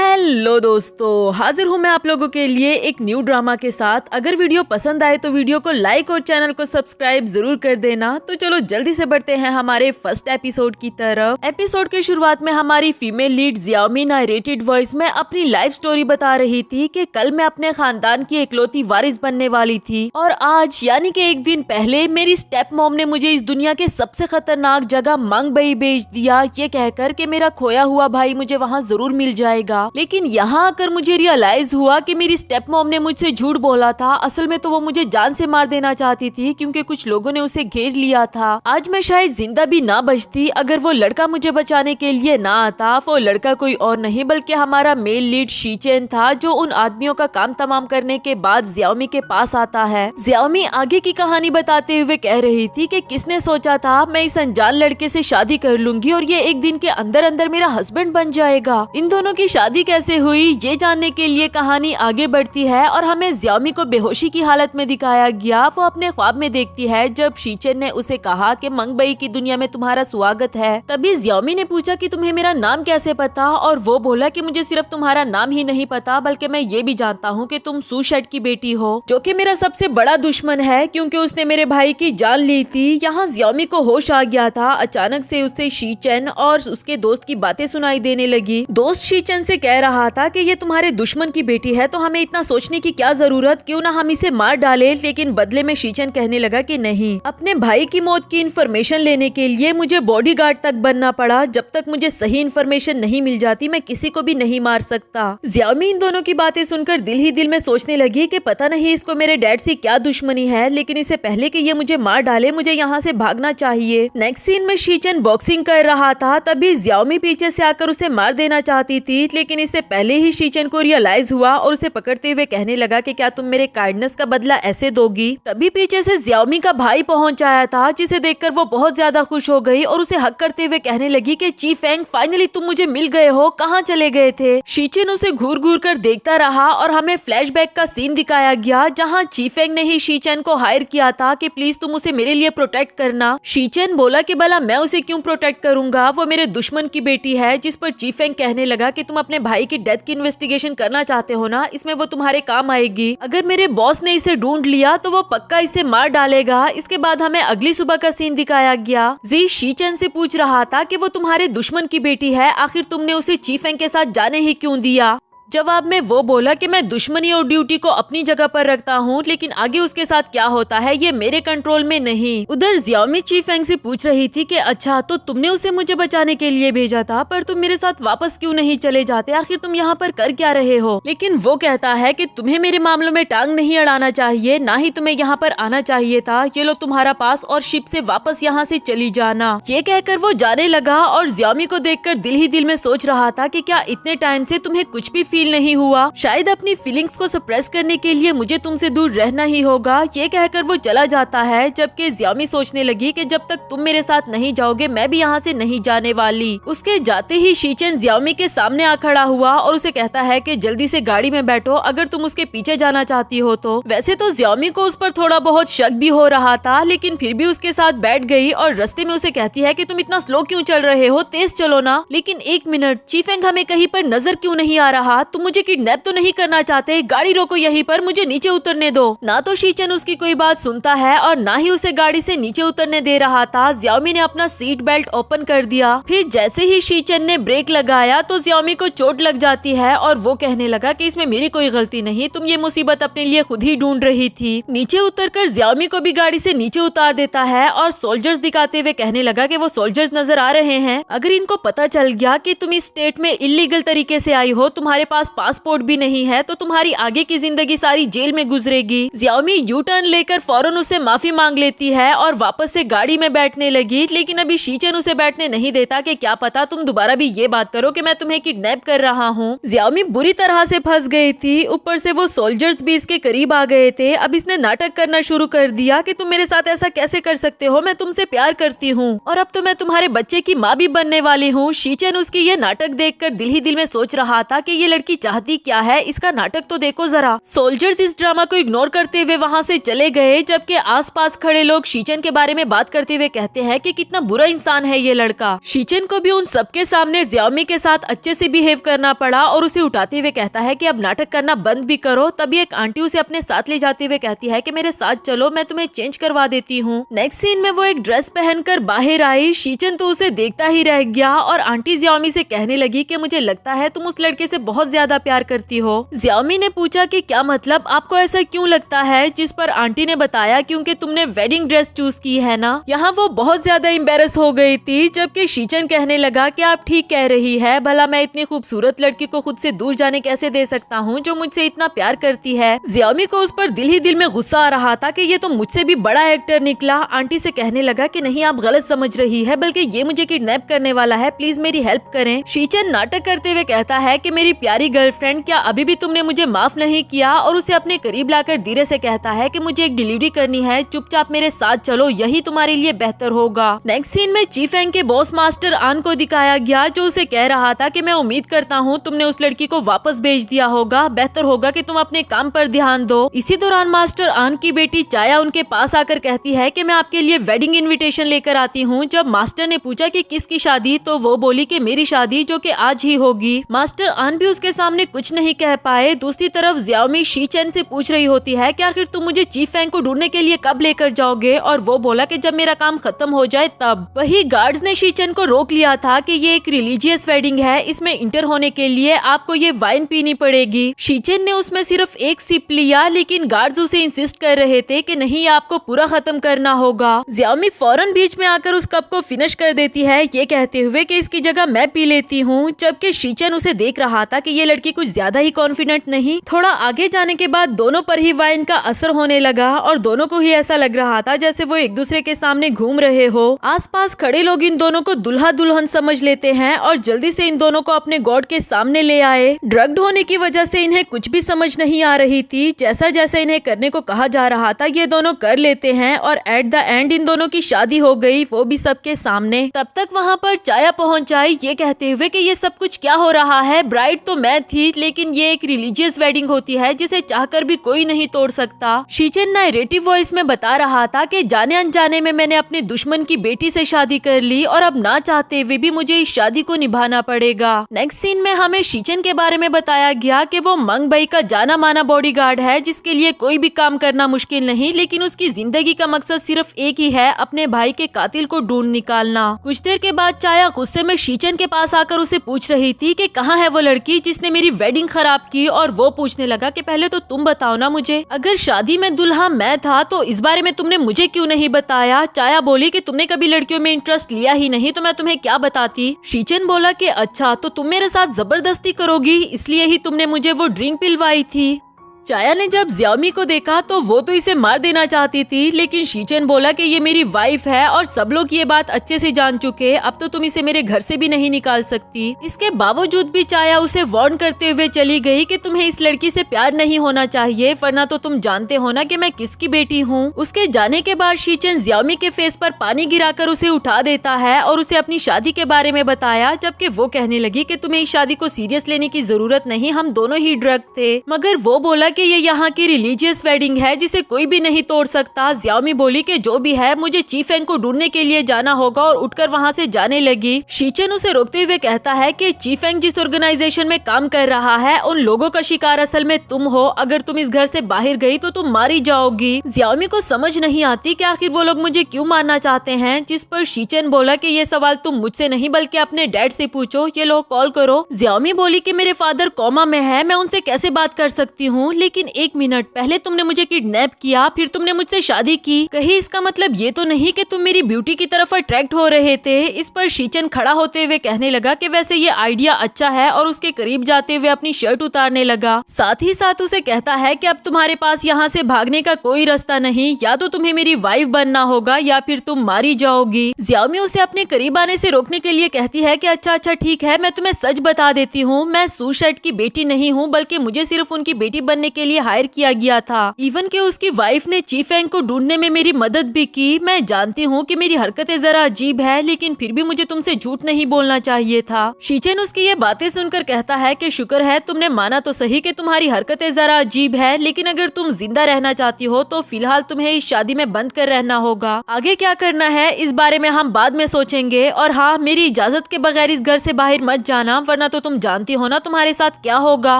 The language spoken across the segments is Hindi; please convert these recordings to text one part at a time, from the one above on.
हेलो दोस्तों, हाजिर हूँ मैं आप लोगों के लिए एक न्यू ड्रामा के साथ। अगर वीडियो पसंद आए तो वीडियो को लाइक और चैनल को सब्सक्राइब जरूर कर देना। तो चलो जल्दी से बढ़ते हैं हमारे फर्स्ट एपिसोड की तरफ। एपिसोड के शुरुआत में हमारी फीमेल लीड जियाओमी नारेटेड वॉइस में अपनी लाइफ स्टोरी बता रही थी कि कल मैं अपने खानदान की इकलौती वारिस बनने वाली थी और आज यानी कि एक दिन पहले मेरी स्टेप मॉम ने मुझे इस दुनिया के सबसे खतरनाक जगह मंगबई भेज दिया, ये कहकर कि मेरा खोया हुआ भाई मुझे वहाँ जरूर मिल जाएगा। लेकिन यहाँ आकर मुझे रियलाइज हुआ कि मेरी स्टेप मॉम ने मुझसे झूठ बोला था। असल में तो वो मुझे जान से मार देना चाहती थी क्योंकि कुछ लोगों ने उसे घेर लिया था। आज मैं शायद जिंदा भी ना बचती अगर वो लड़का मुझे बचाने के लिए ना आता। वो लड़का कोई और नहीं बल्कि हमारा मेल लीड शीचेन था, जो उन आदमियों का काम तमाम करने के बाद जियाओमी के पास आता है। जियाओमी आगे की कहानी बताते हुए कह रही थी कि किसने सोचा था मैं इस अनजान लड़के से शादी कर लूंगी और ये एक दिन के अंदर अंदर मेरा हस्बैंड बन जाएगा। इन दोनों की शादी कैसे हुई ये जानने के लिए कहानी आगे बढ़ती है और हमें जियाओमी को बेहोशी की हालत में दिखाया गया। वो अपने ख्वाब में देखती है जब शीचेन ने उसे कहा कि मंगबई की दुनिया में तुम्हारा स्वागत है। तभी जियाओमी ने पूछा कि तुम्हें मेरा नाम कैसे पता, और वो बोला कि मुझे सिर्फ तुम्हारा नाम ही नहीं पता बल्कि मैं ये भी जानता हूँ कि तुम सूशेट की बेटी हो, जो कि मेरा सबसे बड़ा दुश्मन है क्योंकि उसने मेरे भाई की जान ली थी। यहाँ जियाओमी को होश आ गया था। अचानक से उसे शीचेन और उसके दोस्त की बातें सुनाई देने लगी। दोस्त शीचेन से कह रहा था कि ये तुम्हारे दुश्मन की बेटी है तो हमें इतना सोचने की क्या जरूरत, क्यों ना हम इसे मार डाले। लेकिन बदले में शीचेन कहने लगा कि नहीं, अपने भाई की मौत की इन्फॉर्मेशन लेने के लिए मुझे बॉडीगार्ड तक बनना पड़ा। जब तक मुझे सही इन्फॉर्मेशन नहीं मिल जाती मैं किसी को भी नहीं मार सकता। जियाओमी इन दोनों की बातें सुनकर दिल ही दिल में सोचने लगी कि पता नहीं इसको मेरे डैड से क्या दुश्मनी है, लेकिन इससे पहले कि ये मुझे मार डाले मुझे यहाँ से भागना चाहिए। नेक्स्ट सीन में शीचेन बॉक्सिंग कर रहा था, तभी जियाओमी पीछे से आकर उसे मार देना चाहती थी, लेकिन इससे पहले ही शीचेन को रियलाइज हुआ और उसे पकड़ते हुए कहने लगा कि क्या तुम मेरे काइंडनेस का बदला ऐसे दोगी। तभी पीछे से जियाओमी का भाई पहुंच आया था, जिसे देखकर वो बहुत ज्यादा खुश हो गई और उसे हक करते हुए कहने लगी कि ची फेंग, फाइनली तुम मुझे मिल गए हो, कहाँ चले गए थे। शीचेन उसे घूर घूर कर देखता रहा और हमें फ्लैशबैक का सीन दिखाया गया जहाँ ची फेंग ने ही शीचेन को हायर किया था कि प्लीज तुम उसे मेरे लिए प्रोटेक्ट करना। शीचेन बोला कि भला मैं उसे क्यों प्रोटेक्ट करूंगा, वो मेरे दुश्मन की बेटी है। जिस पर ची फेंग कहने लगा कि तुम अपने भाई की डेथ की इन्वेस्टिगेशन करना चाहते हो ना, इसमें वो तुम्हारे काम आएगी। अगर मेरे बॉस ने इसे ढूंढ लिया तो वो पक्का इसे मार डालेगा। इसके बाद हमें अगली सुबह का सीन दिखाया गया। जी शीचेन से पूछ रहा था कि वो तुम्हारे दुश्मन की बेटी है, आखिर तुमने उसे ची फेंग के साथ जाने ही क्यों दिया। जवाब में वो बोला कि मैं दुश्मनी और ड्यूटी को अपनी जगह पर रखता हूँ, लेकिन आगे उसके साथ क्या होता है ये मेरे कंट्रोल में नहीं। उधर जियाओमी ची फेंग से पूछ रही थी कि अच्छा तो तुमने उसे मुझे बचाने के लिए भेजा था, पर तुम मेरे साथ वापस क्यों नहीं चले जाते, आखिर तुम यहाँ पर कर क्या रहे हो। लेकिन वो कहता है कि तुम्हें मेरे मामलों में टांग नहीं अड़ाना चाहिए, ना ही तुम्हें यहाँ पर आना चाहिए था। ये लो तुम्हारा पास और शिप से वापस यहाँ से चली जाना। ये कहकर वो जाने लगा और जियाओमी को देखकर दिल ही दिल में सोच रहा था कि क्या इतने टाइम से तुम्हें कुछ भी नहीं हुआ, शायद अपनी फीलिंग्स को सप्रेस करने के लिए मुझे तुमसे दूर रहना ही होगा। ये कहकर वो चला जाता है, जबकि जियाओमी सोचने लगी कि जब तक तुम मेरे साथ नहीं जाओगे मैं भी यहाँ से नहीं जाने वाली। उसके जाते ही शीचेन जियाओमी के सामने आ खड़ा हुआ और उसे कहता है कि जल्दी से गाड़ी में बैठो अगर तुम उसके पीछे जाना चाहती हो तो। वैसे तो जियाओमी को उस पर थोड़ा बहुत शक भी हो रहा था, लेकिन फिर भी उसके साथ बैठ गई और रास्ते में उसे कहती है कि तुम इतना स्लो क्यों चल रहे हो, तेज चलो ना। लेकिन एक मिनट, ची फेंग हमें कहीं पर नजर क्यों नहीं आ रहा, तुम मुझे किडनैप तो नहीं करना चाहते, गाड़ी रोको यहीं पर, मुझे नीचे उतरने दो। ना तो शीचेन उसकी कोई बात सुनता है और ना ही उसे गाड़ी से नीचे उतरने दे रहा था। जियाओमी ने अपना सीट बेल्ट ओपन कर दिया। फिर जैसे ही शीचेन ने ब्रेक लगाया तो जियाओमी को चोट लग जाती है और वो कहने लगा कि इसमें मेरी कोई गलती नहीं, तुम ये मुसीबत अपने लिए खुद ही ढूंढ रही थी। नीचे उतरकर जियाओमी को भी गाड़ी से नीचे उतार देता है और सोल्जर्स दिखाते हुए कहने लगा कि वो सोल्जर्स नजर आ रहे हैं, अगर इनको पता चल गया कि तुम इस स्टेट में इलीगल तरीके से आई हो, तुम्हारे पास पासपोर्ट भी नहीं है, तो तुम्हारी आगे की जिंदगी सारी जेल में गुजरेगी। जियाओमी यू टर्न लेकर फौरन उससे माफी मांग लेती है और वापस से गाड़ी में बैठने लगी, लेकिन अभी शीचेन उसे बैठने नहीं देता कि क्या पता तुम दोबारा भी ये बात करो कि मैं तुम्हें किडनैप कर रहा हूँ। जियाओमी बुरी तरह से फंस गई थी, ऊपर से वो सोल्जर्स भी इसके करीब आ गए थे। अब इसने नाटक करना शुरू कर दिया कि तुम मेरे साथ ऐसा कैसे कर सकते हो, मैं तुमसे प्यार करती हूँ और अब तो मैं तुम्हारे बच्चे की माँ भी बनने वाली हूँ। शीचेन उसकी ये नाटक देखकर दिल ही दिल में सोच रहा था कि ये लड़की लड़की चाहती क्या है, इसका नाटक तो देखो जरा। सोल्जर्स इस ड्रामा को इग्नोर करते हुए वहाँ से चले गए, जबकि आसपास खड़े लोग शीचन के बारे में बात करते हुए कहते हैं कि कितना बुरा इंसान है ये लड़का। शीचन को भी उन सबके सामने जियाओमी के साथ अच्छे से बिहेव करना पड़ा और उसे उठाते हुए कहता है कि अब नाटक करना बंद भी करो। तभी एक आंटी उसे अपने साथ ले जाते हुए कहती है कि मेरे साथ चलो, मैं तुम्हें चेंज करवा देती हूँ। नेक्स्ट सीन में वो एक ड्रेस पहनकर बाहर आई। शीचन तो उसे देखता ही रह गया और आंटी जियाओमी से कहने लगी कि मुझे लगता है तुम उस लड़के से बहुत ज्यादा प्यार करती हो। जियाओमी ने पूछा कि क्या मतलब, आपको ऐसा क्यों लगता है? जिस पर आंटी ने बताया क्योंकि तुमने वेडिंग ड्रेस चूज की है ना। यहाँ वो बहुत ज्यादा एम्बेरस हो गई थी, जबकि शीचन कहने लगा कि आप ठीक कह रही है, भला मैं इतनी खूबसूरत लड़की को खुद से दूर जाने कैसे दे सकता हूँ जो मुझसे इतना प्यार करती है। जियाओमी को उस पर दिल ही दिल में गुस्सा आ रहा था कि ये तो मुझसे भी बड़ा एक्टर निकला। आंटी से कहने लगा कि नहीं, आप गलत समझ रही है, बल्कि ये मुझे किडनैप करने वाला है, प्लीज मेरी हेल्प करें। शीचन नाटक करते हुए कहता है कि मेरी प्यारी गर्लफ्रेंड, क्या अभी भी तुमने मुझे माफ नहीं किया? और उसे अपने करीब लाकर धीरे से कहता है कि मुझे एक डिलीवरी करनी है, चुपचाप मेरे साथ चलो, यही तुम्हारे लिए बेहतर होगा। नेक्स्ट सीन में चीफेंग के बॉस मास्टर आन को दिखाया गया, जो उसे कह रहा था कि मैं उम्मीद करता हूँ तुमने उस लड़की को वापस भेज दिया होगा, बेहतर होगा कि तुम अपने काम पर ध्यान दो। इसी दौरान मास्टर आन की बेटी चाया उनके पास आकर कहती है कि मैं आपके लिए वेडिंग इनविटेशन लेकर आती हूँ। जब मास्टर ने पूछा कि किसकी शादी, तो वो बोली कि मेरी शादी, जो कि आज ही होगी। मास्टर आन भी उसके सामने कुछ नहीं कह पाए। दूसरी तरफ जियाओमी शीचन से पूछ रही होती है कि आखिर तुम मुझे चीफेंग को ढूंढने के लिए कब लेकर जाओगे, और वो बोला कि जब मेरा काम खत्म हो जाए तब। वही गार्ड्स ने शीचन को रोक लिया था कि ये एक रिलीजियस वेडिंग है, इसमें इंटर होने के लिए आपको ये वाइन पीनी पड़ेगी। शीचन ने उसमें सिर्फ एक सिप लिया, लेकिन गार्ड्स उसे इंसिस्ट कर रहे थे कि नहीं, आपको पूरा खत्म करना होगा। जियाओमी फौरन बीच में आकर उस कप को फिनिश कर देती है, ये कहते हुए कि इसकी जगह मैं पी लेती हूँ। जबकि शीचन उसे देख रहा था कि ये लड़की कुछ ज्यादा ही कॉन्फिडेंट नहीं। थोड़ा आगे जाने के बाद दोनों पर ही वाइन का असर होने लगा और दोनों को ही ऐसा लग रहा था जैसे वो एक दूसरे के सामने घूम रहे हो। आसपास खड़े लोग इन दोनों को दुल्हा दुल्हन समझ लेते हैं और जल्दी से इन दोनों को अपने गॉड के सामने ले आए। ड्रग्ड होने की वजह से इन्हें कुछ भी समझ नहीं आ रही थी। जैसा जैसा इन्हें करने को कहा जा रहा था ये दोनों कर लेते हैं और एट द एंड इन दोनों की शादी हो गई, वो भी सबके सामने। तब तक वहाँ पर चाया पहुँच आई, ये कहते हुए कि ये सब कुछ क्या हो रहा है, ब्राइड तो मैं थी, लेकिन ये एक रिलीजियस वेडिंग होती है जिसे चाहकर भी कोई नहीं तोड़ सकता। शीचन नैरेटिव वॉइस में बता रहा था कि जाने अनजाने में मैंने अपने दुश्मन की बेटी से शादी कर ली और अब ना चाहते हुए भी मुझे इस शादी को निभाना पड़ेगा। नेक्स्ट सीन में हमें शीचन के बारे में बताया गया कि वो मंगबई का जाना माना बॉडीगार्ड है, जिसके लिए कोई भी काम करना मुश्किल नहीं, लेकिन उसकी जिंदगी का मकसद सिर्फ एक ही है, अपने भाई के कातिल को ढूंढ निकालना। कुछ देर के बाद चाया गुस्से में शीचन के पास आकर उसे पूछ रही थी कि कहाँ है वो लड़की जिसने मेरी वेडिंग खराब की, और वो पूछने लगा कि पहले तो तुम बताओ ना मुझे, अगर शादी में दुल्हा मैं था तो इस बारे में तुमने मुझे क्यों नहीं बताया? चाया बोली कि तुमने कभी लड़कियों में इंटरेस्ट लिया ही नहीं, तो मैं तुम्हें क्या बताती। शीचन बोला कि अच्छा, तो तुम मेरे साथ जबरदस्ती करोगी, इसलिए ही तुमने मुझे वो ड्रिंक पिलवाई थी। चाया ने जब जियाओमी को देखा तो वो तो इसे मार देना चाहती थी, लेकिन शीचन बोला कि ये मेरी वाइफ है और सब लोग ये बात अच्छे से जान चुके, अब तो तुम इसे मेरे घर से भी नहीं निकाल सकती। इसके बावजूद भी चाया उसे वार्न करते हुए चली गई कि तुम्हें इस लड़की से प्यार नहीं होना चाहिए, वरना तो तुम जानते हो ना कि मैं किसकी बेटी हूँ। उसके जाने के बाद शीचन जियाओमी के फेस पर पानी गिराकर उसे उठा देता है और उसे अपनी शादी के बारे में बताया, जबकि वो कहने लगी कि तुम्हें इस शादी को सीरियस लेने की जरूरत नहीं, हम दोनों ही ड्रग थे। मगर वो बोला कि ये यहाँ की रिलीजियस वेडिंग है जिसे कोई भी नहीं तोड़ सकता। जियाओमी बोली कि जो भी है मुझे चीफेंग को ढूंढने के लिए जाना होगा और उठकर वहाँ से जाने लगी। शीचन उसे रोकते हुए कहता है कि चीफेंग जिस ऑर्गेनाइजेशन में काम कर रहा है उन लोगों का शिकार असल में तुम हो, अगर तुम इस घर से बाहर गई तो तुम मारी जाओगी। जियाओमी को समझ नहीं आती कि आखिर वो लोग मुझे क्यों मारना चाहते हैं, जिस पर शीचन बोला कि ये सवाल तुम मुझसे नहीं बल्कि अपने डैड से पूछो, ये लोग कॉल करो। जियाओमी बोली कि मेरे फादर कोमा में है, मैं उनसे कैसे बात कर सकती हूँ, लेकिन एक मिनट, पहले तुमने मुझे किडनैप किया, फिर तुमने मुझसे शादी की, कहीं इसका मतलब ये तो नहीं कि तुम मेरी ब्यूटी की तरफ अट्रैक्ट हो रहे थे। इस पर शीचन खड़ा होते हुए कहने लगा कि वैसे ये आइडिया अच्छा है और उसके करीब जाते हुए अपनी शर्ट उतारने लगा। साथ ही साथ उसे कहता है कि अब तुम्हारे पास यहाँ से भागने का कोई रास्ता नहीं, या तो तुम्हें मेरी वाइफ बनना होगा या फिर तुम मारी जाओगी। जियाओमी उसे अपने करीब आने से रोकने के लिए कहती है कि अच्छा ठीक है, मैं तुम्हें सच बता देती हूँ, मैं सूशेट की बेटी नहीं हूँ, बल्कि मुझे सिर्फ उनकी बेटी बनने के लिए हायर किया गया था। इवन के उसकी वाइफ ने ची फेंग को ढूंढने में मेरी मदद भी की। मैं जानती हूँ कि मेरी हरकतें जरा अजीब है, लेकिन फिर भी मुझे तुमसे झूठ नहीं बोलना चाहिए था। शीचेन उसकी ये बातें सुनकर कहता है कि शुक्र है तुमने माना तो सही कि तुम्हारी हरकतें जरा अजीब है, लेकिन अगर तुम जिंदा रहना चाहती हो तो फिलहाल तुम्हें इस शादी में बंद कर रहना होगा। आगे क्या करना है इस बारे में हम बाद में सोचेंगे। और हाँ, मेरी इजाजत के बगैर इस घर से बाहर मत जाना, वरना तो तुम जानती हो ना तुम्हारे साथ क्या होगा।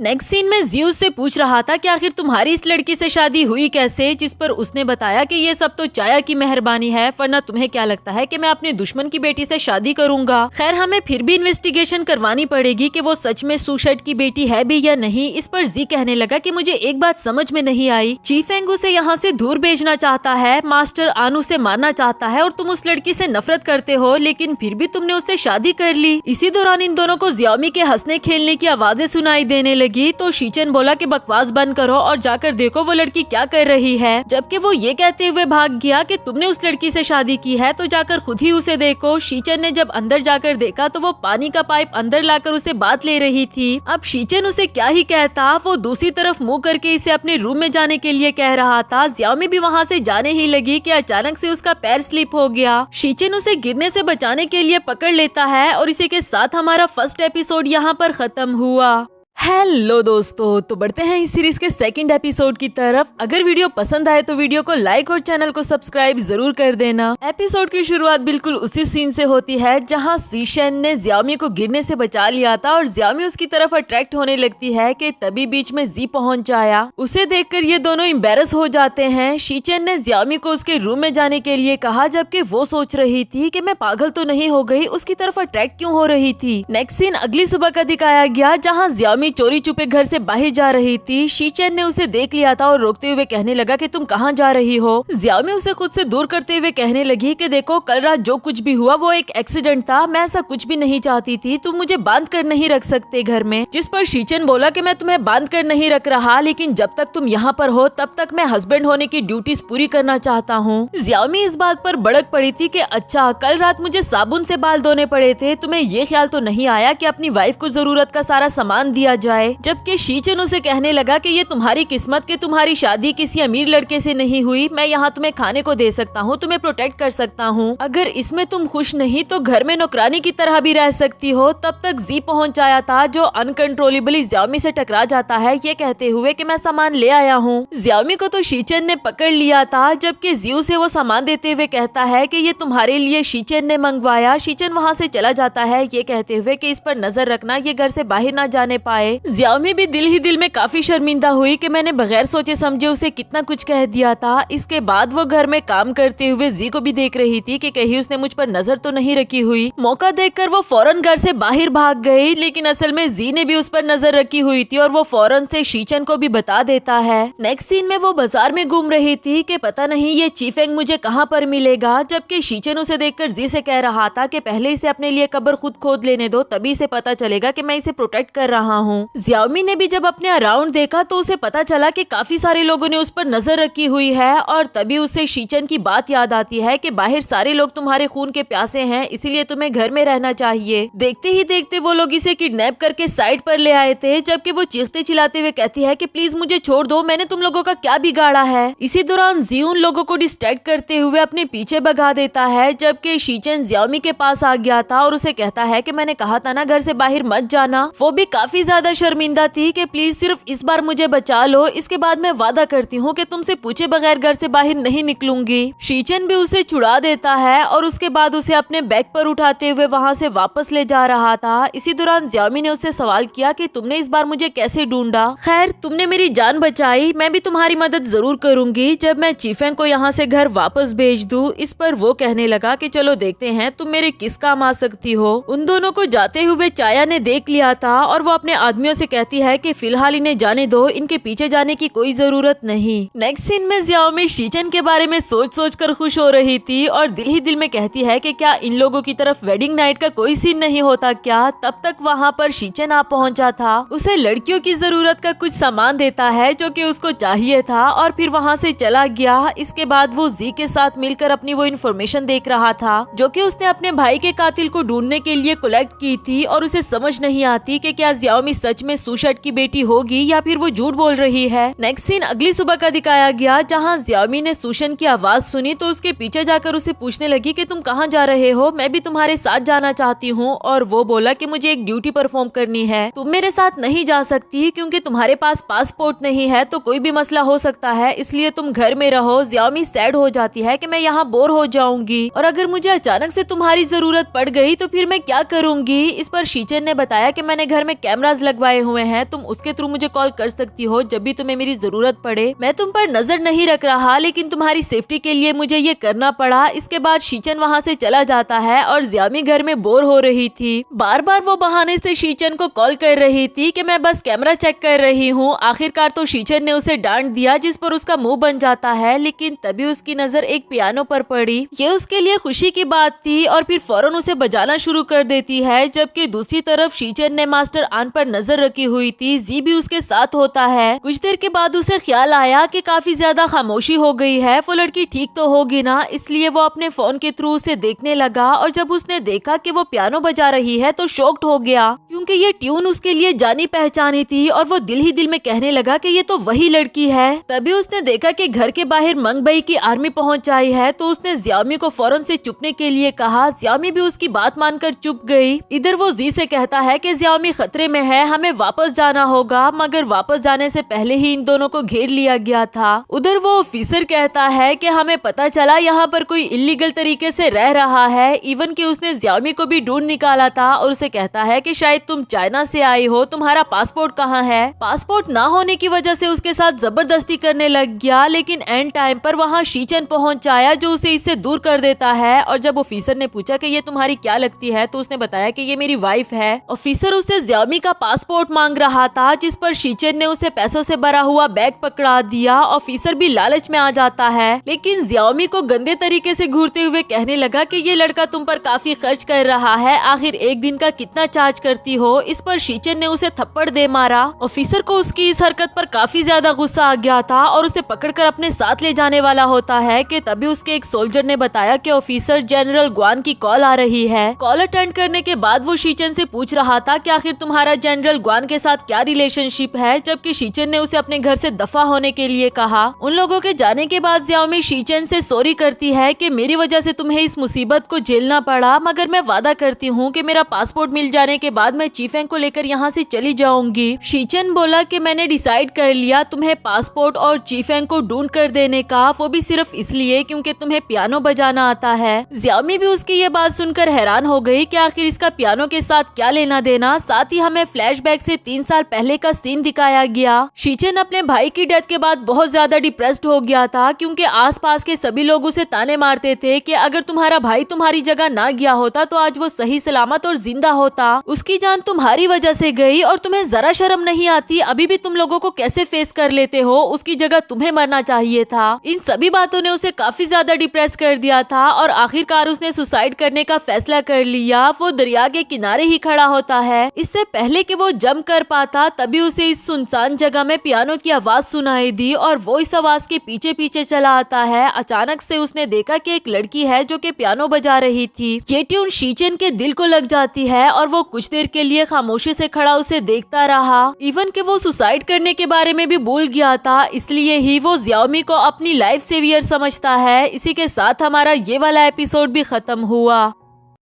नेक्स्ट सीन में जी उससे पूछ रहा था कि आखिर तुम्हारी इस लड़की से शादी हुई कैसे, जिस पर उसने बताया कि ये सब तो चाया की मेहरबानी है, वरना तुम्हें क्या लगता है कि मैं अपने दुश्मन की बेटी से शादी करूंगा। खैर, हमें फिर भी इन्वेस्टिगेशन करवानी पड़ेगी कि वो सच में सुशेट की बेटी है भी या नहीं। इस पर जी कहने लगा कि मुझे एक बात समझ में नहीं आई, ची फेंग उसे यहाँ से दूर भेजना चाहता है, मास्टर आन उसे मारना चाहता है और तुम उस लड़की से नफरत करते हो, लेकिन फिर भी तुमने उससे शादी कर ली। इसी दौरान इन दोनों को जियामी के हंसने खेलने की आवाजें सुनाई देने लगी तो शीचेन बोला कि बकवास बंद करो और जाकर देखो वो लड़की क्या कर रही है। जबकि वो ये कहते हुए भाग गया कि तुमने उस लड़की से शादी की है तो जाकर खुद ही उसे देखो। शीचेन ने जब अंदर जाकर देखा तो वो पानी का पाइप अंदर लाकर उसे बात ले रही थी। अब शीचेन उसे क्या ही कहता, वो दूसरी तरफ मुंह करके इसे अपने रूम में जाने के लिए कह रहा था। जियामी भी वहाँ से जाने ही लगी कि अचानक से उसका पैर स्लिप हो गया। शीचेन उसे गिरने से बचाने के लिए पकड़ लेता है और इसी के साथ हमारा फर्स्ट एपिसोड यहाँ पर खत्म हुआ। हेलो दोस्तों, तो बढ़ते हैं इस सीरीज के सेकंड एपिसोड की तरफ। अगर वीडियो पसंद आए तो वीडियो को लाइक और चैनल को सब्सक्राइब जरूर कर देना। एपिसोड की शुरुआत बिल्कुल उसी सीन से होती है जहां शीचेन ने जियामी को गिरने से बचा लिया था और जियामी उसकी तरफ अट्रैक्ट होने लगती है कि तभी बीच में जी पहुंच जाया। उसे देखकर ये दोनों एम्बैरस हो जाते हैं। शीचेन ने जियामी को उसके रूम में जाने के लिए कहा, जबकि वो सोच रही थी कि मैं पागल तो नहीं हो गई, उसकी तरफ अट्रैक्ट क्यों हो रही थी। नेक्स्ट सीन अगली सुबह का दिखाया गया जहाँ जियामी चोरी छुपे घर से बाहर जा रही थी। शीचेन ने उसे देख लिया था और रोकते हुए कहने लगा कि तुम कहाँ जा रही हो। जियामी उसे खुद से दूर करते हुए कहने लगी कि देखो, कल रात जो कुछ भी हुआ वो एक एक्सीडेंट था, मैं ऐसा कुछ भी नहीं चाहती थी, तुम मुझे बांध कर नहीं रख सकते घर में। जिस पर शीचेन बोला कि मैं तुम्हें बांध कर नहीं रख रहा, लेकिन जब तक तुम यहाँ पर हो तब तक मैं हस्बैंड होने की ड्यूटीज पूरी करना चाहता हूँ। जियामी इस बात पर भड़क पड़ी थी कि अच्छा, कल रात मुझे साबुन से बाल धोने पड़े थे, तुम्हें ये ख्याल तो नहीं आया कि अपनी वाइफ को जरूरत का सारा सामान दिया जाए। जबकि शीचेन उसे कहने लगा कि ये तुम्हारी किस्मत कि तुम्हारी शादी किसी अमीर लड़के से नहीं हुई, मैं यहाँ तुम्हें खाने को दे सकता हूँ, तुम्हें प्रोटेक्ट कर सकता हूँ, अगर इसमें तुम खुश नहीं तो घर में नौकरानी की तरह भी रह सकती हो। तब तक जी पहुँच आया था जो अनकंट्रोलेबली जियामी से टकरा जाता है ये कहते हुए कि मैं सामान ले आया हूँ। जियामी को तो शीचेन ने पकड़ लिया था, जबकि जी उसे वो सामान देते हुए कहता है कि ये तुम्हारे लिए शीचेन ने मंगवाया। शीचेन वहाँ से चला जाता है ये कहते हुए कि इस पर नजर रखना, ये घर से बाहर ना जाने पाए। जियामी भी दिल ही दिल में काफी शर्मिंदा हुई कि मैंने बगैर सोचे समझे उसे कितना कुछ कह दिया था। इसके बाद वो घर में काम करते हुए जी को भी देख रही थी कि कहीं उसने मुझ पर नजर तो नहीं रखी हुई। मौका देखकर वो फौरन घर से बाहर भाग गई, लेकिन असल में जी ने भी उस पर नजर रखी हुई थी और वो फौरन से शीचेन को भी बता देता है। नेक्स्ट सीन में वो बाजार में घूम रही थी कि पता नहीं ये ची फेंग मुझे कहाँ पर मिलेगा, जबकि शीचेन उसे देखकर जी से कह रहा था कि पहले इसे अपने लिए कब्र खुद खोद लेने दो, तभी इसे पता चलेगा कि मैं इसे प्रोटेक्ट कर रहा हूँ। जियामी ने भी जब अपने अराउंड देखा तो उसे पता चला कि काफी सारे लोगों ने उस पर नजर रखी हुई है और तभी उसे शीचेन की बात याद आती है कि बाहर सारे लोग तुम्हारे खून के प्यासे हैं, इसीलिए तुम्हें घर में रहना चाहिए। देखते ही देखते वो लोग इसे किडनैप करके साइड पर ले आए थे, जबकि वो चीखते चिल्लाते हुए कहती है कि प्लीज मुझे छोड़ दो, मैंने तुम लोगों का क्या बिगाड़ा है। इसी दौरान जी उन लोगों को डिस्ट्रैक्ट करते हुए अपने पीछे भगा देता है, जबकि शीचेन जियामी के पास आ गया था और उसे कहता है कि मैंने कहा था ना घर से बाहर मत जाना। वो भी काफी ज्यादा शर्मिंदा थी कि प्लीज सिर्फ इस बार मुझे बचा लो, इसके बाद मैं वादा करती हूँ कि तुमसे पूछे बगैर घर से बाहर नहीं निकलूंगी। शीचेन भी उसे छुड़ा देता है और उसके बाद उसे अपने बैग पर उठाते हुए वहाँ से वापस ले जा रहा था। इसी दौरान जियामी ने उससे सवाल किया कि तुमने इस बार मुझे कैसे ढूंढा। खैर, तुमने मेरी जान बचाई, मैं भी तुम्हारी मदद जरूर करूंगी जब मैं ची फेंग को यहाँ से घर वापस भेज दूँ। इस पर वो कहने लगा कि चलो देखते हैं तुम मेरे किस काम आ सकती हो। उन दोनों को जाते हुए चाया ने देख लिया था और वो अपने आदमियों से कहती है कि फिलहाल इन्हें जाने दो, इनके पीछे जाने की कोई जरूरत नहीं। नेक्स्ट सीन में जियामी शीचेन के बारे में सोच कर खुश हो रही थी और दिल ही दिल में कहती है कि क्या इन लोगों की तरफ वेडिंग नाइट का कोई सीन नहीं होता क्या। तब तक वहाँ पर शीचेन आ पहुँचा था। उसे लड़कियों की जरूरत का कुछ सामान देता है जो कि उसको चाहिए था और फिर वहाँ से चला गया। इसके बाद वो जी के साथ मिलकर अपनी वो इन्फॉर्मेशन देख रहा था जो कि उसने अपने भाई के कातिल को ढूंढने के लिए कलेक्ट की थी और उसे समझ नहीं आती कि क्या जियामी सच में सुशट की बेटी होगी या फिर वो झूठ बोल रही है। नेक्स्ट सीन अगली सुबह का दिखाया गया, जहाँ जियामी ने सुशन की आवाज सुनी तो उसके पीछे जाकर उसे पूछने लगी कि तुम कहाँ जा रहे हो, मैं भी तुम्हारे साथ जाना चाहती हूँ। और वो बोला कि मुझे एक ड्यूटी परफॉर्म करनी है, तुम मेरे साथ नहीं जा सकती क्योंकि तुम्हारे पास पासपोर्ट नहीं है, तो कोई भी मसला हो सकता है, इसलिए तुम घर में रहो। जियामी सैड हो जाती है कि मैं यहाँ बोर हो जाऊंगी और अगर मुझे अचानक से तुम्हारी जरूरत पड़ गई तो फिर मैं क्या करूंगी। इस पर शीचन ने बताया कि मैंने घर में कैमरास लगवाए हुए हैं, तुम उसके थ्रू मुझे कॉल कर सकती हो जब भी तुम्हें मेरी जरूरत पड़े। मैं तुम पर नजर नहीं रख रहा, लेकिन तुम्हारी सेफ्टी के लिए मुझे ये करना पड़ा। इसके बाद शीचन वहाँ से चला जाता है और जियामी घर में बोर हो रही थी। बार बार वो बहाने से शीचन को कॉल कर रही थी कि मैं बस कैमरा चेक कर रही हूँ। आखिरकार तो शीचन ने उसे डांट दिया, जिस पर उसका मुंह बन जाता है, लेकिन तभी उसकी नजर एक पियानो पर पड़ी। ये उसके लिए खुशी की बात थी और फिर फौरन उसे बजाना शुरू कर देती है। जबकि दूसरी तरफ शीचन ने मास्टर आन पर नजर रखी हुई थी, जी भी उसके साथ होता है। कुछ देर के बाद उसे ख्याल आया कि काफी ज्यादा खामोशी हो गई है, वो लड़की ठीक तो होगी ना, इसलिए वो अपने फोन के थ्रू उसे देखने लगा। और जब उसने देखा कि वो पियानो बजा रही है तो शॉक्ड हो गया, क्योंकि ये ट्यून उसके लिए जानी पहचानी थी और वो दिल ही दिल में कहने लगा कि ये तो वही लड़की है। तभी उसने देखा कि घर के बाहर मंगबई की आर्मी पहुंच आई है, तो उसने जियामी को फौरन से चुपने के लिए कहा। जियामी भी उसकी बात मानकर चुप गई। इधर वो जी से कहता है कि जियामी खतरे में है, हमें वापस जाना होगा, मगर वापस जाने से पहले ही इन दोनों को घेर लिया गया था। उधर वो ऑफिसर कहता है कि हमें पता चला यहाँ पर कोई इलीगल तरीके से रह रहा है, इवन कि उसने जियामी को भी ढूंढ निकाला था और उसे कहता है कि शायद तुम चाइना से आई हो, तुम्हारा पासपोर्ट कहाँ है। पासपोर्ट ना होने की वजह से उसके साथ जबरदस्ती करने लग गया, लेकिन एंड टाइम पर वहाँ शीचन पहुँच आया जो उसे इससे दूर कर देता है। और जब ऑफिसर ने पूछा कि ये तुम्हारी क्या लगती है, तो उसने बताया कि ये मेरी वाइफ है। ऑफिसर उसे जियामी का पासपोर्ट मांग रहा था, जिस पर शीचन ने उसे पैसों से भरा हुआ बैग पकड़ा दिया। ऑफिसर भी लालच में आ जाता है, लेकिन जियामी को गंदे तरीके से घूरते हुए कहने लगा कि ये लड़का तुम पर काफी खर्च कर रहा है, आखिर एक दिन का कितना चार्ज करती हो। इस पर शीचन ने उसे थप्पड़ दे मारा। ऑफिसर को उसकी इस हरकत पर काफी ज्यादा गुस्सा आ गया था और उसे पकड़कर अपने साथ ले जाने वाला होता है कि तभी उसके एक सोल्जर ने बताया कि ऑफिसर जनरल ग्वान की कॉल आ रही है। कॉल अटेंड करने के बाद वो शीचन से पूछ रहा था कि आखिर तुम्हारा जनरल ग्वान के साथ क्या रिलेशनशिप है, जबकि शीचन ने उसे अपने घर से दफा होने के लिए कहा। उन लोगों के जाने के बाद जियामी शीचन से सॉरी करती है कि मेरी वजह से तुम्हें इस मुसीबत को झेलना पड़ा, मगर मैं वादा करती हूँ कि मेरा पासपोर्ट मिल जाने के बाद मैं चीफेंग को लेकर यहाँ से चली जाऊंगी। शीचन बोला कि मैंने डिसाइड कर लिया तुम्हें पासपोर्ट और चीफेंग को ढूंढ कर देने का, वो भी सिर्फ इसलिए क्योंकि तुम्हें पियानो बजाना आता है। जियामी भी उसकी ये बात सुनकर हैरान हो गई कि आखिर इसका पियानो के साथ क्या लेना देना। साथ ही हमें फ्लैशबैक से 3 साल पहले का सीन दिखाया गया। शीचन अपने भाई की डेथ के बाद बहुत ज्यादा डिप्रेस्ड हो गया था, क्योंकि आसपास के सभी लोग उसे ताने मारते थे कि अगर तुम्हारा भाई तुम्हारी जगह ना गया होता तो आज वो सही सलामत और जिंदा होता। उसकी जान तुम्हारी वजह से गई और तुम्हें जरा शर्म नहीं आती, अभी भी तुम लोगों को कैसे फेस कर लेते हो, उसकी जगह तुम्हें मरना चाहिए था। इन सभी बातों ने उसे काफी ज्यादा डिप्रेस कर दिया था और आखिरकार उसने सुसाइड करने का फैसला कर लिया। वो दरिया के किनारे ही खड़ा होता है। इससे पहले कि वो जंप कर पाता तभी उसे इस सुनसान जगह में पियानो की आवाज सुनाई दी और वो इस आवाज के पीछे पीछे चला आता है। अचानक से उसने देखा कि एक लड़की है जो कि पियानो बजा रही थी। ये ट्यून शीचन के दिल को लग जाती है और वो कुछ देर के लिए खामोशी से खड़ा उसे देखता रहा। इवन कि वो सुसाइड करने के बारे में भी भूल गया था, इसलिए ही वो जियामी को अपनी लाइफ सेवियर समझता है। इसी के साथ हमारा ये वाला एपिसोड भी खत्म हुआ।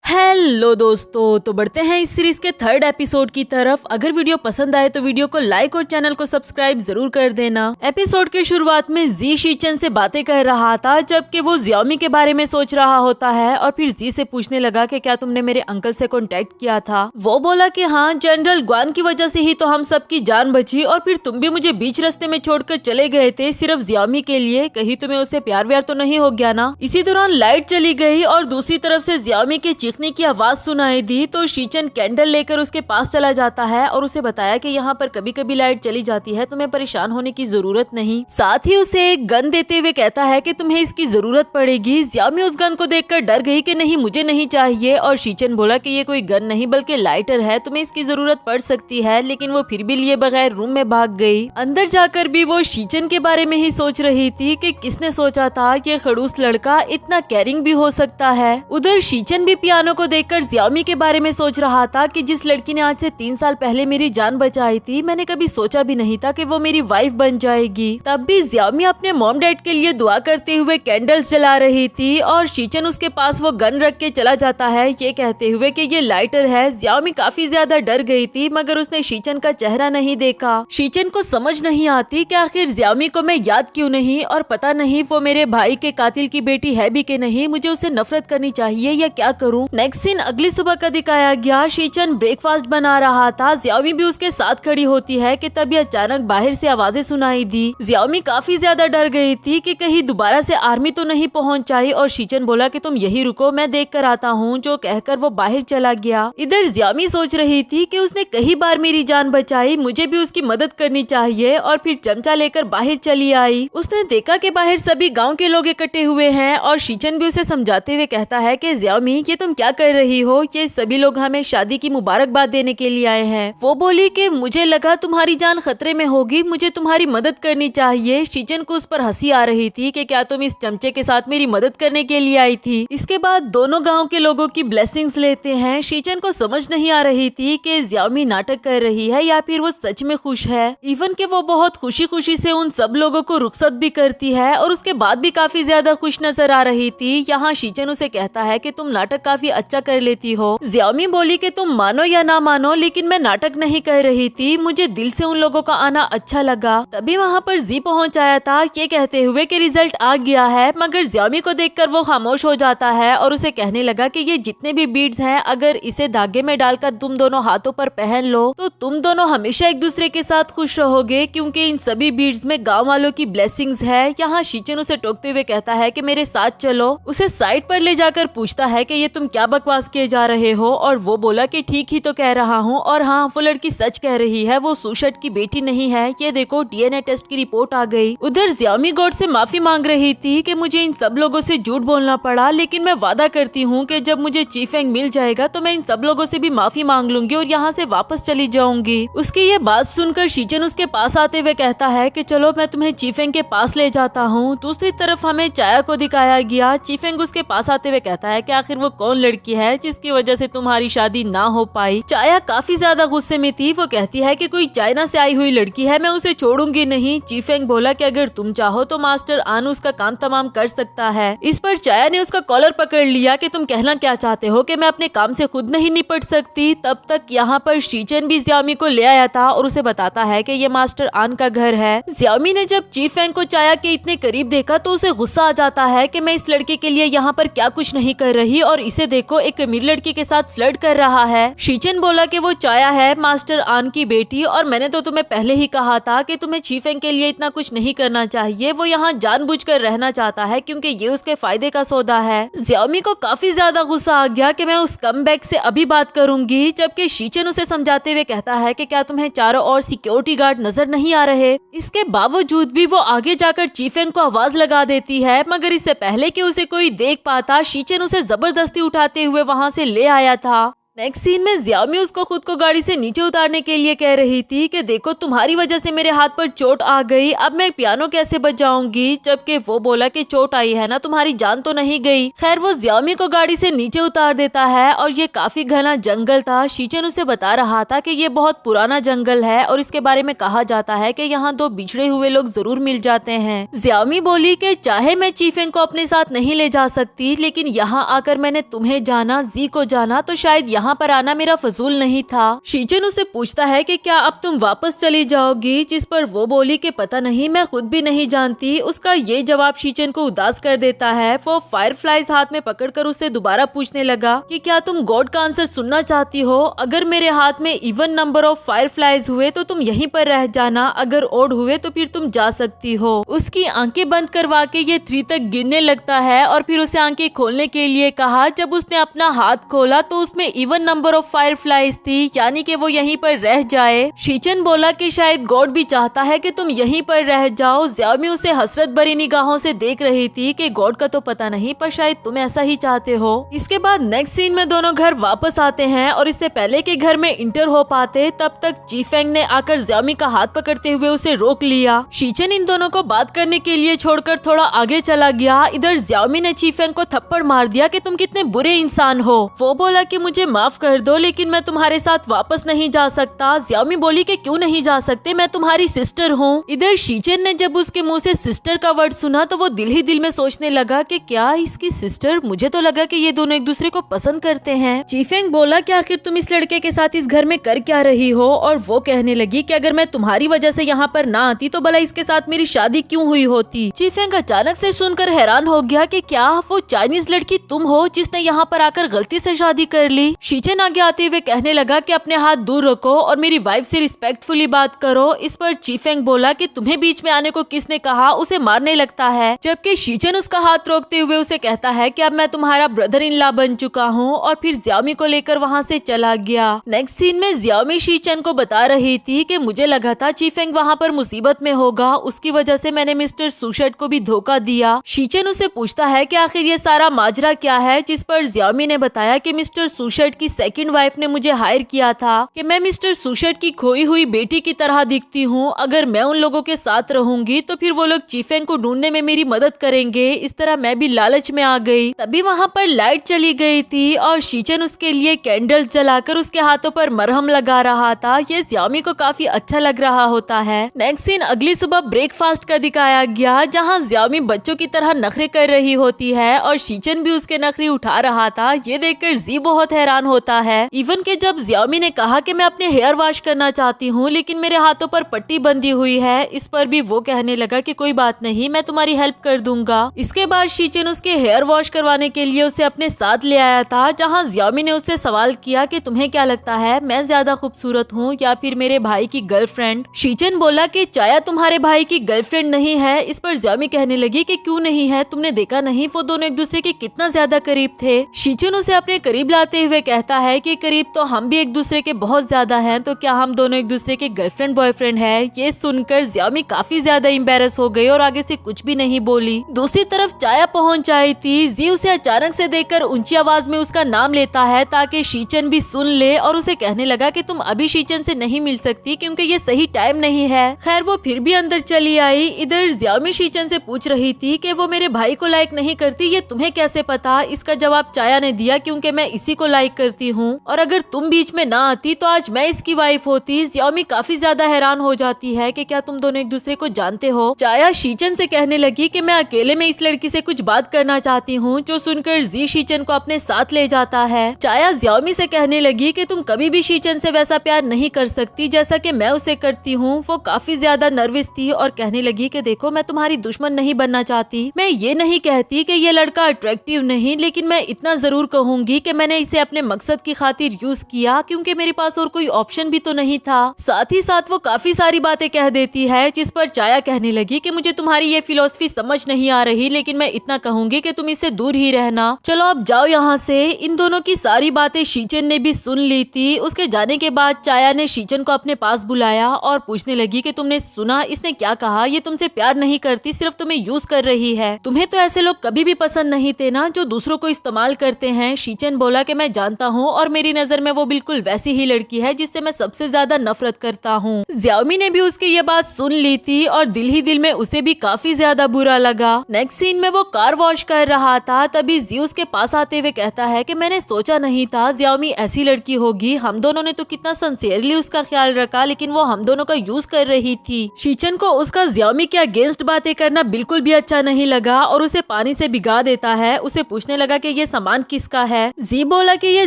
हेलो दोस्तों, तो बढ़ते हैं इस सीरीज के 3rd एपिसोड की तरफ। अगर वीडियो पसंद आए तो वीडियो को लाइक और चैनल को सब्सक्राइब जरूर कर देना। एपिसोड के शुरुआत में जी शीचन से बातें कर रहा था, जबकि वो जियामी के बारे में सोच रहा होता है और फिर जी से पूछने लगा कि क्या तुमने मेरे अंकल से कांटेक्ट किया था। वो बोला कि हाँ, जनरल ग्वान की वजह से ही तो हम सबकी जान बची और फिर तुम भी मुझे बीच रास्ते में छोड़कर चले गए थे सिर्फ जियामी के लिए, कहीं तुम्हें उससे प्यार व्यार तो नहीं हो गया ना। इसी दौरान लाइट चली गई और दूसरी तरफ से जियामी के चीखने की आवाज सुनाई दी, तो शीचन कैंडल लेकर उसके पास चला जाता है और उसे बताया कि यहाँ पर कभी कभी लाइट चली जाती है, तुम्हें परेशान होने की जरूरत नहीं। साथ ही उसे एक गन देते हुए कहता है कि तुम्हें इसकी जरूरत पड़ेगी। जियामी उस गन को देखकर डर गई कि नहीं, मुझे नहीं चाहिए। और शीचन बोला कि ये कोई गन नहीं बल्कि लाइटर है, तुम्हें इसकी जरूरत पड़ सकती है। लेकिन वो फिर भी लिए बगैर रूम में भाग गई। अंदर जाकर भी वो शीचन के बारे में ही सोच रही थी कि किसने सोचा था ये खड़ूस लड़का इतना केयरिंग भी हो सकता है। उधर शीचन भी पियानो पियानो को देखकर जियामी के बारे में सोच रहा था कि जिस लड़की ने आज से 3 साल पहले मेरी जान बचाई थी, मैंने कभी सोचा भी नहीं था कि वो मेरी वाइफ बन जाएगी। तब भी जियामी अपने मॉम डैड के लिए दुआ करते हुए कैंडल्स जला रही थी और शीचन उसके पास वो गन रख के चला जाता है, ये कहते हुए कि ये लाइटर है। जियामी काफी ज्यादा डर गई थी, मगर उसने शीचन का चेहरा नहीं देखा। शीचन को समझ नहीं आती कि आखिर जियामी को मैं याद क्यों नहीं, और पता नहीं वो मेरे भाई के कातिल की बेटी है भी कि नहीं, मुझे उसे नफरत करनी चाहिए या क्या करूं। नेक्स्ट सीन अगली सुबह का दिखाया गया। शीचन ब्रेकफास्ट बना रहा था, जियामी भी उसके साथ खड़ी होती है कि तभी अचानक बाहर से आवाजें सुनाई दी। जियामी काफी ज्यादा डर गई थी कि कहीं दोबारा से आर्मी तो नहीं पहुंच आई, और शीचन बोला कि तुम यही रुको, मैं देख कर आता हूँ, जो कहकर वो बाहर चला गया। इधर जियामी सोच रही थी कि उसने कई बार मेरी जान बचाई, मुझे भी उसकी मदद करनी चाहिए, और फिर चमचा लेकर बाहर चली आई। उसने देखा कि बाहर सभी गाँव के लोग इकट्ठे हुए हैं, और शीचन भी उसे समझाते हुए कहता है कि जियामी ये तुम क्या कर रही हो, ये सभी लोग हमें शादी की मुबारकबाद देने के लिए आए हैं। वो बोली कि मुझे लगा तुम्हारी जान खतरे में होगी, मुझे तुम्हारी मदद करनी चाहिए। शीचन को उस पर हंसी आ रही थी कि क्या तुम इस चमचे के साथ मेरी मदद करने के लिए आई थी। इसके बाद दोनों गाँव के लोगों की ब्लेसिंग्स लेते हैं। शीचन को समझ नहीं आ रही थी कि जियामी नाटक कर रही है या फिर वो सच में खुश है। इवन कि वो बहुत खुशी खुशी से उन सब लोगों को रुखसत भी करती है, और उसके बाद भी काफी ज्यादा खुश नजर आ रही थी। यहाँ शीचन उसे कहता है कि तुम नाटक काफी अच्छा कर लेती हो। जियामी बोली कि तुम मानो या ना मानो, लेकिन मैं नाटक नहीं कर रही थी, मुझे दिल से उन लोगों का आना अच्छा लगा। तभी वहाँ पर जी पहुँच आया था, ये कहते हुए कि रिजल्ट आ गया है, मगर जियामी को देखकर वो खामोश हो जाता है और उसे कहने लगा कि ये जितने भी बीड्स हैं, अगर इसे धागे में डालकर तुम दोनों हाथों पर पहन लो तो तुम दोनों हमेशा एक दूसरे के साथ खुश रहोगे, क्योंकि इन सभी बीड्स में गाँव वालों की ब्लेसिंग्स है। यहाँ शीचन उसे टोकते हुए कहता है कि मेरे साथ चलो। उसे साइड पर ले जाकर पूछता है कि ये तुम क्या बकवास किए जा रहे हो, और वो बोला कि ठीक ही तो कह रहा हूँ, और हाँ वो लड़की सच कह रही है, वो सुशट की बेटी नहीं है, ये देखो डीएनए टेस्ट की रिपोर्ट आ गई। उधर जियामी गॉड से माफी मांग रही थी कि मुझे इन सब लोगों से झूठ बोलना पड़ा, लेकिन मैं वादा करती हूँ कि जब मुझे चीफेंग मिल जाएगा तो मैं इन सब लोगों से भी माफी मांग लूंगी और यहाँ से वापस चली जाऊंगी। उसकी ये बात सुनकर शीचन उसके पास आते हुए कहता है कि चलो मैं तुम्हें चीफेंग के पास ले जाता हूँ। दूसरी तरफ हमें चाया को दिखाया गया। चीफेंग उसके पास आते हुए कहता है कि आखिर वो कौन लड़की है जिसकी वजह से तुम्हारी शादी ना हो पाई। चाया काफी ज्यादा गुस्से में थी, वो कहती है कि कोई चाइना से आई हुई लड़की है, मैं उसे छोड़ूंगी नहीं। चीफेंग बोला कि अगर तुम चाहो तो मास्टर आन उसका काम तमाम कर सकता है। इस पर चाया ने उसका कॉलर पकड़ लिया कि तुम कहना क्या चाहते हो कि मैं अपने काम से खुद नहीं निपट सकती। तब तक यहाँ पर शीचन भी जियामी को ले आया था और उसे बताता है कि ये मास्टर आन का घर है। जियामी ने जब चीफेंग को चाया के इतने करीब देखा तो उसे गुस्सा आ जाता है कि मैं इस लड़के के लिए यहाँ पर क्या कुछ नहीं कर रही, और इसे देखो एक अमीर लड़की के साथ फ्लर्ट कर रहा है। शीचन बोला कि वो चाया है मास्टर आन की बेटी, और मैंने तो तुम्हें पहले ही कहा था कि तुम्हें चीफेंग के लिए इतना कुछ नहीं करना चाहिए। वो यहाँ जानबूझकर रहना चाहता है क्योंकि ये उसके फायदे का सौदा है। जियामी को काफी ज्यादा गुस्सा आ गया कि मैं उस कमबैक से अभी बात करूंगी, जबकि शीचन उसे समझाते हुए कहता है कि क्या तुम्हें चारों ओर सिक्योरिटी गार्ड नजर नहीं आ रहे। इसके बावजूद भी वो आगे जाकर चीफेंग को आवाज लगा देती है, मगर इससे पहले कि उसे कोई देख पाता शीचन उसे जबरदस्ती उठाते हुए वहाँ से ले आया था। नेक्स्ट सीन में जियामी उसको खुद को गाड़ी से नीचे उतारने के लिए कह रही थी कि देखो तुम्हारी वजह से मेरे हाथ पर चोट आ गई, अब मैं पियानो कैसे बजाऊंगी, जबकि वो बोला कि चोट आई है ना, तुम्हारी जान तो नहीं गई। खैर वो जियामी को गाड़ी से नीचे उतार देता है और ये काफी घना जंगल था। शीचन उसे बता रहा था कि ये बहुत पुराना जंगल है और इसके बारे में कहा जाता है कि यहाँ दो बिछड़े हुए लोग जरूर मिल जाते हैं। जियामी बोली कि चाहे मैं चीफेंग को अपने साथ नहीं ले जा सकती, लेकिन यहाँ आकर मैंने तुम्हें जाना, जी को जाना, तो शायद यहाँ पर आना मेरा फजूल नहीं था। शीचन उसे पूछता है कि क्या अब तुम वापस चली जाओगी, जिस पर वो बोली कि पता नहीं, मैं खुद भी नहीं जानती। उसका ये जवाब शीचन को उदास कर देता है। वो फायरफ्लाइज हाथ में पकड़कर उससे दोबारा पूछने लगा कि क्या तुम गॉड का आंसर सुनना चाहती हो। अगर मेरे हाथ में इवन नंबर ऑफ फायरफ्लाइज हुए तो तुम यहीं पर रह जाना, अगर ओड हुए तो फिर तुम जा सकती हो। उसकी आंखें बंद करवा के ये 3 तक गिनने लगता है और फिर उसे आंखें खोलने के लिए कहा। जब उसने अपना हाथ खोला तो उसमें even even number of fireflies थी, यानी कि वो यहीं पर रह जाए। शीचन बोला कि शायद गॉड भी चाहता है कि तुम यहीं पर रह जाओ। ज़ियाओमी उसे हसरत भरी निगाहों से देख रही थी कि गॉड का तो पता नहीं, पर शायद तुम ऐसा ही चाहते हो। इसके बाद नेक्स्ट सीन में दोनों घर वापस आते हैं और इससे पहले कि घर में इंटर हो पाते तब तक चीफेंग ने आकर ज़ियाओमी का हाथ पकड़ते हुए उसे रोक लिया। शीचन इन दोनों को बात करने के लिए छोड़कर थोड़ा आगे चला गया। इधर ज़ियाओमी ने चीफेंग को थप्पड़ मार दिया कि तुम कितने बुरे इंसान हो। वो बोला कि मुझे माफ कर दो, लेकिन मैं तुम्हारे साथ वापस नहीं जा सकता। ज़ियाओमी बोली कि क्यों नहीं जा सकते, मैं तुम्हारी सिस्टर हूँ। इधर शीचन ने जब उसके मुंह से सिस्टर का वर्ड सुना तो वो दिल ही दिल में सोचने लगा कि क्या इसकी सिस्टर, मुझे तो लगा कि ये दोनों एक दूसरे को पसंद करते हैं। चीफेंग बोला कि आखिर तुम इस लड़के के साथ इस घर में कर क्या रही हो, और वो कहने लगी कि अगर मैं तुम्हारी वजह से यहाँ पर ना आती तो भला इसके साथ मेरी शादी क्यों हुई होती। चीफेंग अचानक से सुनकर हैरान हो गया कि क्या वो चाइनीज लड़की तुम हो जिसने यहाँ पर आकर गलती से शादी कर ली। शीचन आगे आते हुए कहने लगा कि अपने हाथ दूर रखो और मेरी वाइफ से रिस्पेक्टफुली बात करो। इस पर चीफेंग बोला कि तुम्हें बीच में आने को किसने कहा, उसे मारने लगता है। जबकि शीचन उसका हाथ रोकते हुए उसे कहता है कि अब मैं तुम्हारा ब्रदर इन लॉ बन चुका हूँ, और फिर ज़ियाओमी को लेकर वहाँ से चला गया। नेक्स्ट सीन में ज़ियाओमी शीचन को बता रही थी कि मुझे लगा था चीफेंग वहाँ पर मुसीबत में होगा, उसकी वजह से मैंने मिस्टर सुशट को भी धोखा दिया। शीचन उसे पूछता है कि आखिर ये सारा माजरा क्या है, जिस पर ज़ियाओमी ने बताया कि मिस्टर सुशट की सेकंड वाइफ ने मुझे हायर किया था कि मैं मिस्टर सुशट की खोई हुई बेटी की तरह दिखती हूँ। अगर मैं उन लोगों के साथ रहूंगी तो फिर वो लोग चीफेंग को ढूंढने में मेरी मदद करेंगे। इस तरह मैं भी लालच में आ गई। तभी वहाँ पर लाइट चली गई थी और शीचन उसके लिए कैंडल जलाकर उसके हाथों पर मरहम लगा रहा था। ये ज़ियाओमी को काफी अच्छा लग रहा होता है। नेक्स्ट सीन अगली सुबह ब्रेकफास्ट का दिखाया गया, जहाँ ज़ियाओमी बच्चों की तरह नखरे कर रही होती है और शीचन भी उसके नखरे उठा रहा था। ये देखकर जी बहुत हैरान होता है। इवन के जब ज़ियाओमी ने कहा कि मैं अपने हेयर वॉश करना चाहती हूँ लेकिन मेरे हाथों पर पट्टी बंधी हुई है, इस पर भी वो कहने लगा कि कोई बात नहीं, मैं तुम्हारी हेल्प कर दूंगा। इसके बाद शीचन उसके हेयर वॉश करवाने के लिए उसे अपने साथ ले आया था, जहाँ ज़ियाओमी ने उससे सवाल किया कि तुम्हें क्या लगता है, मैं ज्यादा खूबसूरत हूँ या फिर मेरे भाई की गर्लफ्रेंड। शीचन बोला कि चाया तुम्हारे भाई की गर्लफ्रेंड नहीं है। इस पर ज़ियाओमी कहने लगी कि क्यों नहीं है, तुमने देखा नहीं वो दोनों एक दूसरे के कितना ज्यादा करीब थे। शीचन उसे अपने करीब लाते हुए कहता है कि करीब तो हम भी एक दूसरे के बहुत ज्यादा हैं, तो क्या हम दोनों एक दूसरे के गर्लफ्रेंड बॉयफ्रेंड है। ये सुनकर ज़ियाओमी काफी ज्यादा एम्बैरस हो गई और आगे से कुछ भी नहीं बोली। दूसरी तरफ चाया पहुंच आई थी। जी उसे अचानक से देखकर ऊंची आवाज में उसका नाम लेता है ताकि शीचन भी सुन ले, और उसे कहने लगा कि तुम अभी शीचन से नहीं मिल सकती क्योंकि ये सही टाइम नहीं है। खैर वो फिर भी अंदर चली आई। इधर ज़ियाओमी शीचन से पूछ रही थी कि वो मेरे भाई को लाइक नहीं करती, ये तुम्हें कैसे पता। इसका जवाब चाया ने दिया क्योंकि मैं इसी को लाइक करती हूँ, और अगर तुम बीच में ना आती तो आज मैं इसकी वाइफ होती। ज़ियाओमी काफी ज्यादा हैरान हो जाती है कि क्या तुम दोनों एक दूसरे को जानते हो। चाया शीचन से कहने लगी कि मैं अकेले में इस लड़की से कुछ बात करना चाहती हूँ, जो सुनकर जी शीचन को अपने साथ ले जाता है। चाया ज़ियाओमी से कहने लगी कि तुम कभी भी शीचन से वैसा प्यार नहीं कर सकती जैसा कि मैं उसे करती हूँ। वो काफी ज्यादा नर्वस थी और कहने लगी कि देखो मैं तुम्हारी दुश्मन नहीं बनना चाहती, मैं ये नहीं कहती कि ये लड़का अट्रैक्टिव नहीं, लेकिन मैं इतना जरूर कहूंगी कि मैंने इसे अपने मकसद की खातिर यूज किया क्योंकि मेरे पास और कोई ऑप्शन भी तो नहीं था। साथ ही साथ वो काफी सारी बातें कह देती है, जिस पर चाया कहने लगी कि मुझे तुम्हारी ये फिलॉसफी समझ नहीं आ रही, लेकिन मैं इतना कहूंगी कि तुम इससे दूर ही रहना। चलो अब जाओ यहाँ से। इन दोनों की सारी बातें शीचन ने भी सुन ली थी। उसके जाने के बाद चाया ने शीचन को अपने पास बुलाया और पूछने लगी कि तुमने सुना इसने क्या कहा, ये तुमसे प्यार नहीं करती, सिर्फ तुम्हें यूज कर रही है। तुम्हें तो ऐसे लोग कभी भी पसंद नहीं थे ना, जो दूसरों को इस्तेमाल करते हैं। शीचन बोला कि मैं जानता हूँ और मेरी नजर में वो बिल्कुल वैसी ही लड़की है जिससे मैं सबसे ज्यादा नफरत करता हूँ। ज़ियाओमी ने भी उसकी ये बात सुन ली थी और दिल ही दिल में उसे भी काफी ज्यादा बुरा लगा। नेक्स्ट सीन में वो कार वॉश कर रहा था, तभी जी उसके पास आते हुए कहता है कि मैंने सोचा नहीं था ज़ियाओमी ऐसी लड़की होगी। हम दोनों ने तो कितना सिंसियरली उसका ख्याल रखा, लेकिन वो हम दोनों का यूज कर रही थी। शीचन को उसका ज़ियाओमी के अगेंस्ट बातें करना बिल्कुल भी अच्छा नहीं लगा और उसे पानी से भिगा देता है। उसे पूछने लगा कि ये सामान किसका है। जी बोला कि ये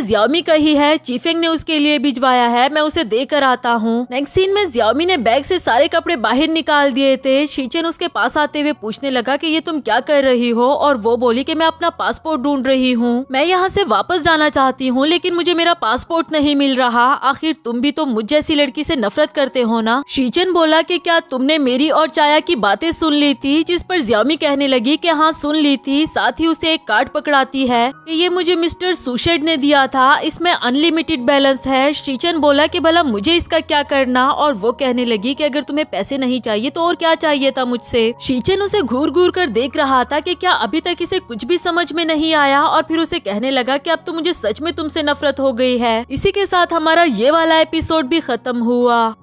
ज़ियाओमी का ही है, चीफेंग ने उसके लिए भिजवाया है, मैं उसे देकर आता हूँ। नेक्स्ट सीन में ज़ियाओमी ने बैग से सारे कपड़े बाहर निकाल दिए थे। शीचन उसके पास आते हुए पूछने लगा कि ये तुम क्या कर रही हो, और वो बोली कि मैं अपना पासपोर्ट ढूंढ रही हूँ, मैं यहाँ से वापस जाना चाहती हूँ लेकिन मुझे मेरा पासपोर्ट नहीं मिल रहा। आखिर तुम भी तो मुझ जैसी लड़की से नफरत करते हो ना। शीचन बोला कि क्या तुमने मेरी और चाया की बातें सुन ली थी, जिस पर ज़ियाओमी कहने लगी कि हाँ सुन ली थी। साथ ही उसे एक कार्ड पकड़ाती है कि ये मुझे मिस्टर सुशेड ने दिया था इसमें अनलिमिटेड बैलेंस है। शीचन बोला कि भला मुझे इसका क्या करना, और वो कहने लगी कि अगर तुम्हें पैसे नहीं चाहिए तो और क्या चाहिए था मुझसे। शीचन उसे घूर घूर कर देख रहा था कि क्या अभी तक इसे कुछ भी समझ में नहीं आया, और फिर उसे कहने लगा कि अब तो मुझे सच में तुमसे नफरत हो गई है। इसी के साथ हमारा ये वाला एपिसोड भी खत्म हुआ।